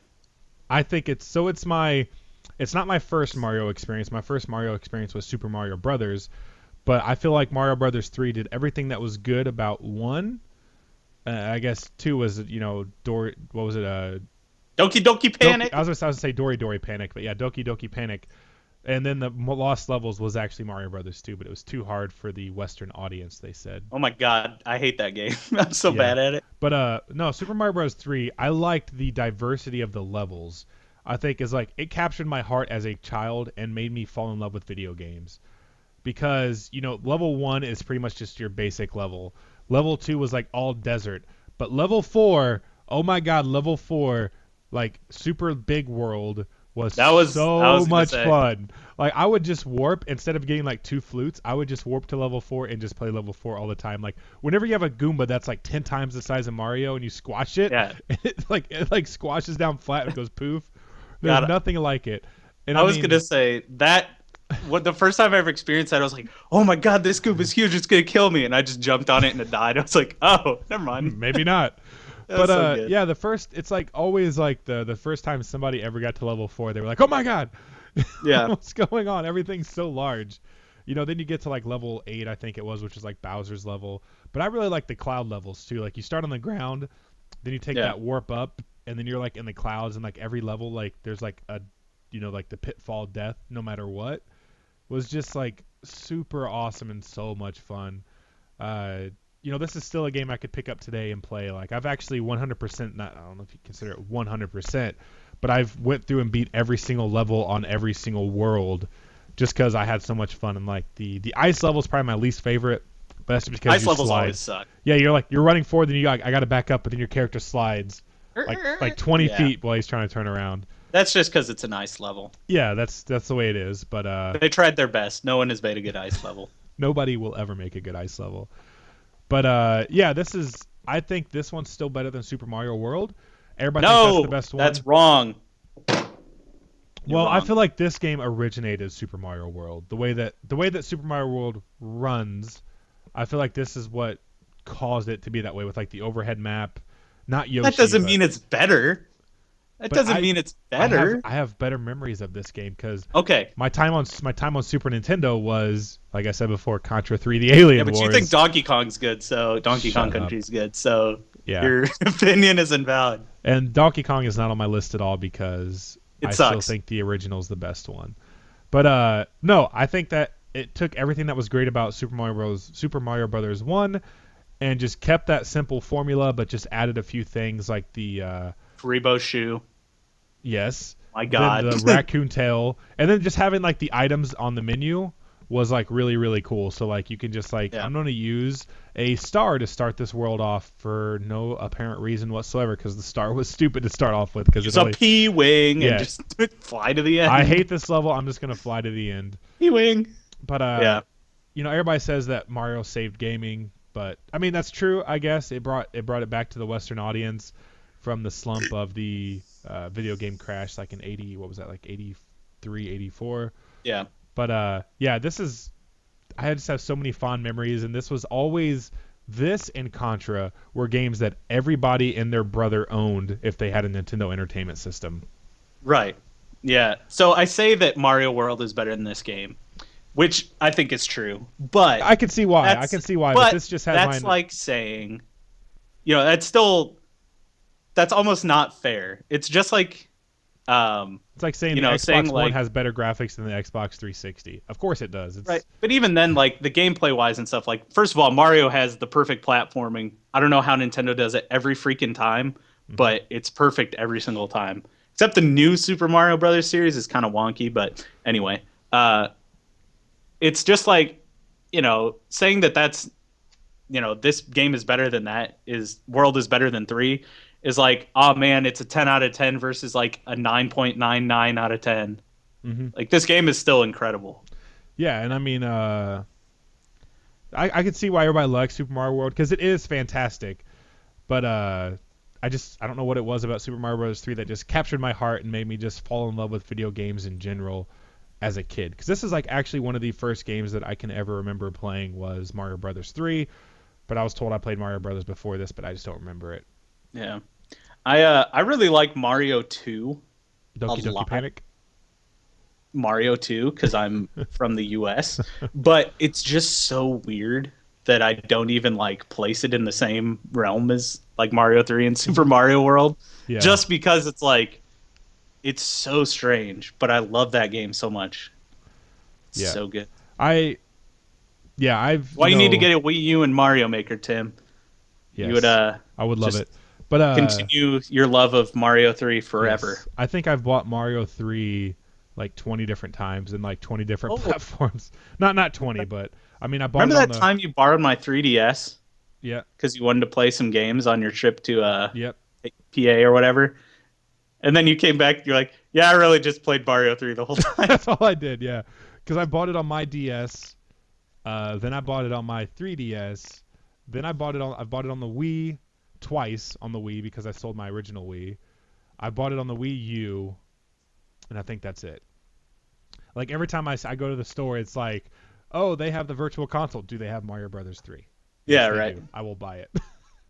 Speaker 1: I think it's not my first Mario experience. My first Mario experience was Super Mario Brothers, but I feel like Mario Brothers 3 did everything that was good about 1. I guess 2 was what was it?
Speaker 2: Doki Doki Panic.
Speaker 1: I was going to say Dory Dory Panic, but yeah, Doki Doki Panic. And then the Lost Levels was actually Mario Brothers 2, but it was too hard for the Western audience, they said.
Speaker 2: Oh my god, I hate that game. I'm so bad at it.
Speaker 1: But no, Super Mario Bros. 3, I liked the diversity of the levels. I think is like it captured my heart as a child and made me fall in love with video games. Because, level 1 is pretty much just your basic level. Level 2 was like all desert. But level 4, oh my god, level 4, like super big world was so much fun. Like I would just warp instead of getting like 2 flutes. I would just warp to level 4 and just play level 4 all the time. Like whenever you have a Goomba that's like 10 times the size of Mario and you squash it, it like squashes down flat and goes poof. There's nothing like it. And
Speaker 2: I was gonna say that. The first time I ever experienced that, I was like, "Oh my god, this Goomba's huge! It's gonna kill me!" And I just jumped on it and it died. I was like, "Oh, never mind."
Speaker 1: Maybe not. But yeah, it's like always like the first time somebody ever got to level 4, they were like, "Oh my god,
Speaker 2: yeah,
Speaker 1: what's going on? Everything's so large." Then you get to like level 8, I think it was, which is like Bowser's level. But I really like the cloud levels too. Like you start on the ground, then you take that warp up, and then you're like in the clouds, and like every level, like there's like a, like the pitfall death, no matter what, was just like super awesome and so much fun. This is still a game I could pick up today and play. Like I've actually 100%, I don't know if you consider it 100%, but I've went through and beat every single level on every single world just because I had so much fun. And like the ice level is probably my least favorite, but that's because
Speaker 2: ice levels always suck.
Speaker 1: Yeah, you're running forward, then I got to back up, but then your character slides like 20 feet while he's trying to turn around.
Speaker 2: That's just because it's an ice level.
Speaker 1: Yeah, that's the way it is. But
Speaker 2: they tried their best. No one has made a good ice level.
Speaker 1: Nobody will ever make a good ice level. But yeah, I think this one's still better than Super Mario World. Everybody thinks that's the
Speaker 2: No,
Speaker 1: best one.
Speaker 2: that's wrong. You're
Speaker 1: Well, I
Speaker 2: wrong.
Speaker 1: feel like this game originated Super Mario World. The way that Super Mario World runs, I feel like this is what caused it to be that way with like the overhead map. Not
Speaker 2: That
Speaker 1: Yoshi,
Speaker 2: doesn't
Speaker 1: but
Speaker 2: mean it's better. That
Speaker 1: but
Speaker 2: doesn't mean it's
Speaker 1: I have
Speaker 2: better.
Speaker 1: I have better memories of this game because
Speaker 2: Okay.
Speaker 1: my time on Super Nintendo was, like I said before, Contra 3: The
Speaker 2: Yeah,
Speaker 1: Alien
Speaker 2: but you think
Speaker 1: Wars.
Speaker 2: Donkey Kong's good, so Donkey Kong
Speaker 1: Shut up.
Speaker 2: Country's good. So
Speaker 1: Yeah.
Speaker 2: your opinion is invalid.
Speaker 1: And Donkey Kong is not on my list at all because
Speaker 2: It
Speaker 1: I still
Speaker 2: sucks.
Speaker 1: think the original's the best one. But no, I think that it took everything that was great about Super Mario Brothers 1 and just kept that simple formula but just added a few things like the
Speaker 2: Haribo shoe.
Speaker 1: yes,
Speaker 2: My
Speaker 1: then
Speaker 2: God.
Speaker 1: the raccoon tail, and then just having like the items on the menu was like really really cool. So like you can just like
Speaker 2: Yeah.
Speaker 1: I'm going to use a star to start this world off for no apparent reason whatsoever because the star was stupid to start off with because
Speaker 2: Use
Speaker 1: it
Speaker 2: a
Speaker 1: only
Speaker 2: P-wing and
Speaker 1: yeah.
Speaker 2: just fly to the end.
Speaker 1: I hate this level. I'm just going to fly to the end.
Speaker 2: P-wing.
Speaker 1: But
Speaker 2: Yeah.
Speaker 1: everybody says that Mario saved gaming, but I mean that's true. I guess it brought it back to the Western audience from the slump of the video game crash, like in 80. What was that? Like 83, 84.
Speaker 2: Yeah.
Speaker 1: But yeah, I just have so many fond memories, and this was always this and Contra were games that everybody and their brother owned if they had a Nintendo Entertainment System.
Speaker 2: Right. Yeah. So I say that Mario World is better than this game, which I think is true. But
Speaker 1: I can see why.
Speaker 2: that's
Speaker 1: I can see why,
Speaker 2: but
Speaker 1: but this just has
Speaker 2: that's
Speaker 1: mine.
Speaker 2: like saying, that's almost not fair. It's just like
Speaker 1: It's like saying the
Speaker 2: saying
Speaker 1: Xbox One
Speaker 2: like
Speaker 1: has better graphics than the Xbox 360. Of course it does.
Speaker 2: right. But even then, like the gameplay wise and stuff, like first of all, Mario has the perfect platforming. I don't know how Nintendo does it every freaking time, but it's perfect every single time. Except the new Super Mario Brothers series is kind of wonky, but anyway, it's just like, saying that that's, this game is better than that is world is better than 3 is like, oh man, it's a 10 out of 10 versus like a 9.99 out of 10.
Speaker 1: Mm-hmm.
Speaker 2: Like this game is still incredible.
Speaker 1: Yeah, and I mean, I could see why everybody likes Super Mario World because it is fantastic, but I don't know what it was about Super Mario Bros. 3 that just captured my heart and made me just fall in love with video games in general as a kid. Because this is like actually one of the first games that I can ever remember playing was Mario Brothers 3, but I was told I played Mario Brothers before this, but I just don't remember it.
Speaker 2: Yeah. I really like Mario 2 a
Speaker 1: Doki Doki
Speaker 2: lot.
Speaker 1: Panic.
Speaker 2: Mario 2 because I'm from the US, but it's just so weird that I don't even like place it in the same realm as like Mario 3 and Super Mario World
Speaker 1: Yeah.
Speaker 2: just because it's like it's so strange, but I love that game so much. It's
Speaker 1: Yeah.
Speaker 2: so good.
Speaker 1: I've
Speaker 2: Why you need to get a Wii U and Mario Maker, Tim?
Speaker 1: yes,
Speaker 2: You would
Speaker 1: I would love
Speaker 2: just
Speaker 1: it. But
Speaker 2: continue your love of Mario 3 forever.
Speaker 1: yes. I think I've bought Mario 3 like 20 different times in like 20 different
Speaker 2: Oh.
Speaker 1: platforms. Not 20, but I mean I bought
Speaker 2: Remember
Speaker 1: it on
Speaker 2: that
Speaker 1: the
Speaker 2: time you borrowed my 3DS
Speaker 1: yeah,
Speaker 2: because you wanted to play some games on your trip to
Speaker 1: yep.
Speaker 2: PA or whatever? And then you came back, you're like, yeah, I really just played Mario 3 the whole time.
Speaker 1: That's all I did, yeah. Cuz I bought it on my DS, then I bought it on my 3DS, then I bought it on the Wii twice on the Wii because I sold my original Wii. I bought it on the Wii U, and I think that's it. Like every time I go to the store, it's like, oh, they have the Virtual Console. Do they have Mario Brothers 3?
Speaker 2: Yeah,
Speaker 1: Yes, they
Speaker 2: right.
Speaker 1: do. I will buy it.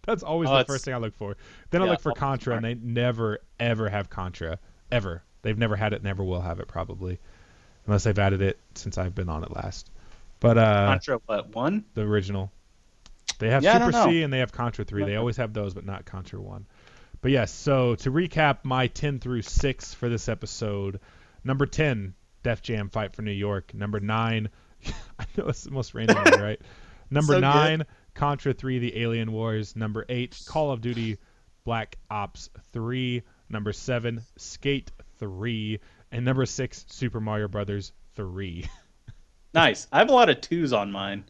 Speaker 1: That's always
Speaker 2: Oh,
Speaker 1: the
Speaker 2: it's-
Speaker 1: first thing I look for. Then I
Speaker 2: yeah,
Speaker 1: look for
Speaker 2: always
Speaker 1: Contra,
Speaker 2: smart.
Speaker 1: and they never ever have Contra ever. They've never had it, never will have it probably, unless they've added it since I've been on it last. But
Speaker 2: Contra, what, 1?
Speaker 1: the original, they have
Speaker 2: Yeah, I
Speaker 1: Super
Speaker 2: don't know.
Speaker 1: C and they have Contra 3. They always have those, but not Contra 1. But yes, so to recap my 10 through 6 for this episode, number 10, Def Jam Fight for New York. Number 9, I know it's the most random one, right? Number
Speaker 2: So
Speaker 1: 9, Contra 3, The Alien Wars. Number 8, Call of Duty Black Ops 3. Number 7, Skate 3. And number 6, Super Mario Brothers 3.
Speaker 2: Nice. I have a lot of 2s on mine.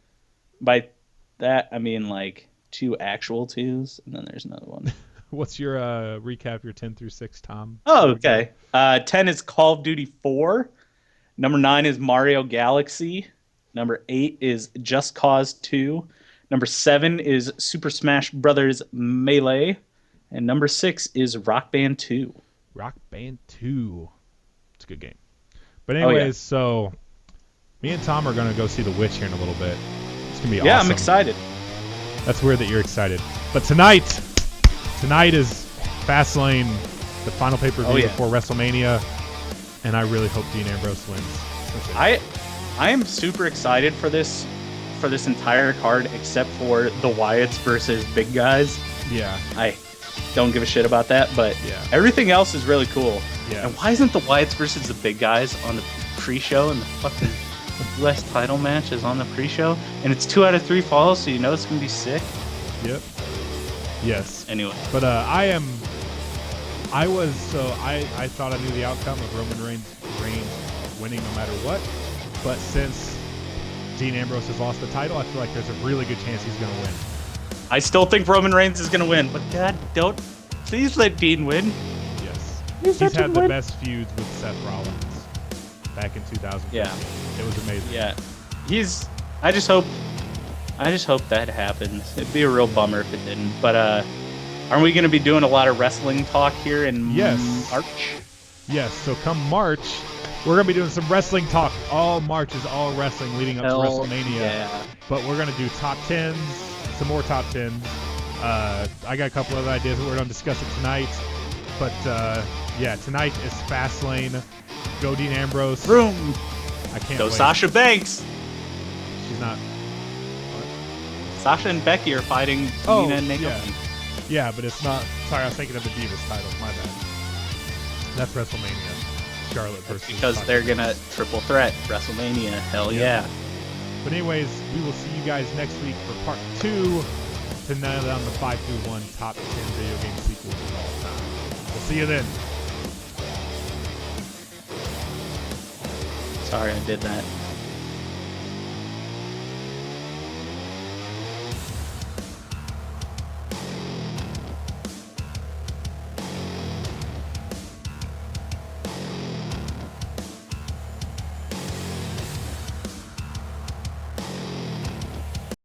Speaker 2: By that, I mean like 2 actual 2s, and then there's another one.
Speaker 1: What's your recap, your 10 through 6, Tom?
Speaker 2: Oh, okay. 10 is Call of Duty 4. Number 9 is Mario Galaxy. Number 8 is Just Cause 2. Number 7 is Super Smash Brothers Melee. And number 6 is Rock Band 2.
Speaker 1: Rock Band 2. It's a good game. But
Speaker 2: Oh,
Speaker 1: anyways,
Speaker 2: yeah.
Speaker 1: so me and Tom are going to go see The Witch here in a little bit. It's going to be
Speaker 2: Yeah,
Speaker 1: awesome.
Speaker 2: I'm excited.
Speaker 1: That's weird that you're excited. But tonight is Fastlane, the final pay-per-view
Speaker 2: Oh, yeah.
Speaker 1: before WrestleMania, and I really hope Dean Ambrose wins. That's it.
Speaker 2: I am super excited for this entire card, except for the Wyatts versus Big Guys.
Speaker 1: Yeah.
Speaker 2: I don't give a shit about that, but
Speaker 1: Yeah.
Speaker 2: everything else is really cool.
Speaker 1: Yeah.
Speaker 2: And why isn't the Wyatts versus the Big Guys on the pre-show, and the fucking US title match is on the pre-show, and it's 2 out of 3 falls, so you know it's gonna be sick.
Speaker 1: Yep. Yes.
Speaker 2: Anyway,
Speaker 1: But I thought I knew the outcome of Roman Reigns winning no matter what. But since Dean Ambrose has lost the title, I feel like there's a really good chance he's going to win.
Speaker 2: I still think Roman Reigns is gonna win, but God, please let Dean win.
Speaker 1: Yes.
Speaker 2: Please
Speaker 1: He's
Speaker 2: let him
Speaker 1: had the
Speaker 2: win.
Speaker 1: best feuds with Seth Rollins back in 2000.
Speaker 2: Yeah.
Speaker 1: It was amazing.
Speaker 2: Yeah, I just hope that happens. It'd be a real bummer if it didn't. But aren't we going to be doing a lot of wrestling talk here in
Speaker 1: Yes.
Speaker 2: March?
Speaker 1: Yes, so come March, we're going to be doing some wrestling talk. All March is all wrestling leading up to WrestleMania.
Speaker 2: Yeah.
Speaker 1: But we're going to do top 10s, some more top 10s. I got a couple other ideas, but we're going to discuss it tonight. But, yeah, tonight is Fastlane. Go Dean Ambrose.
Speaker 2: Room.
Speaker 1: I can't
Speaker 2: Go
Speaker 1: wait.
Speaker 2: Sasha Banks.
Speaker 1: She's not.
Speaker 2: Sasha and Becky are fighting
Speaker 1: Oh,
Speaker 2: Nina and Naomi.
Speaker 1: yeah. Yeah, but it's not. Sorry, I was thinking of the Divas title. My bad. That's WrestleMania. Charlotte versus.
Speaker 2: Because
Speaker 1: Sasha.
Speaker 2: they're going to triple threat WrestleMania. Hell
Speaker 1: Yeah.
Speaker 2: yeah.
Speaker 1: But anyways, we will see you guys next week for part 2 to nail down the 5 through 1 top 10 video game sequels of all time. We'll see you then.
Speaker 2: Sorry I did that.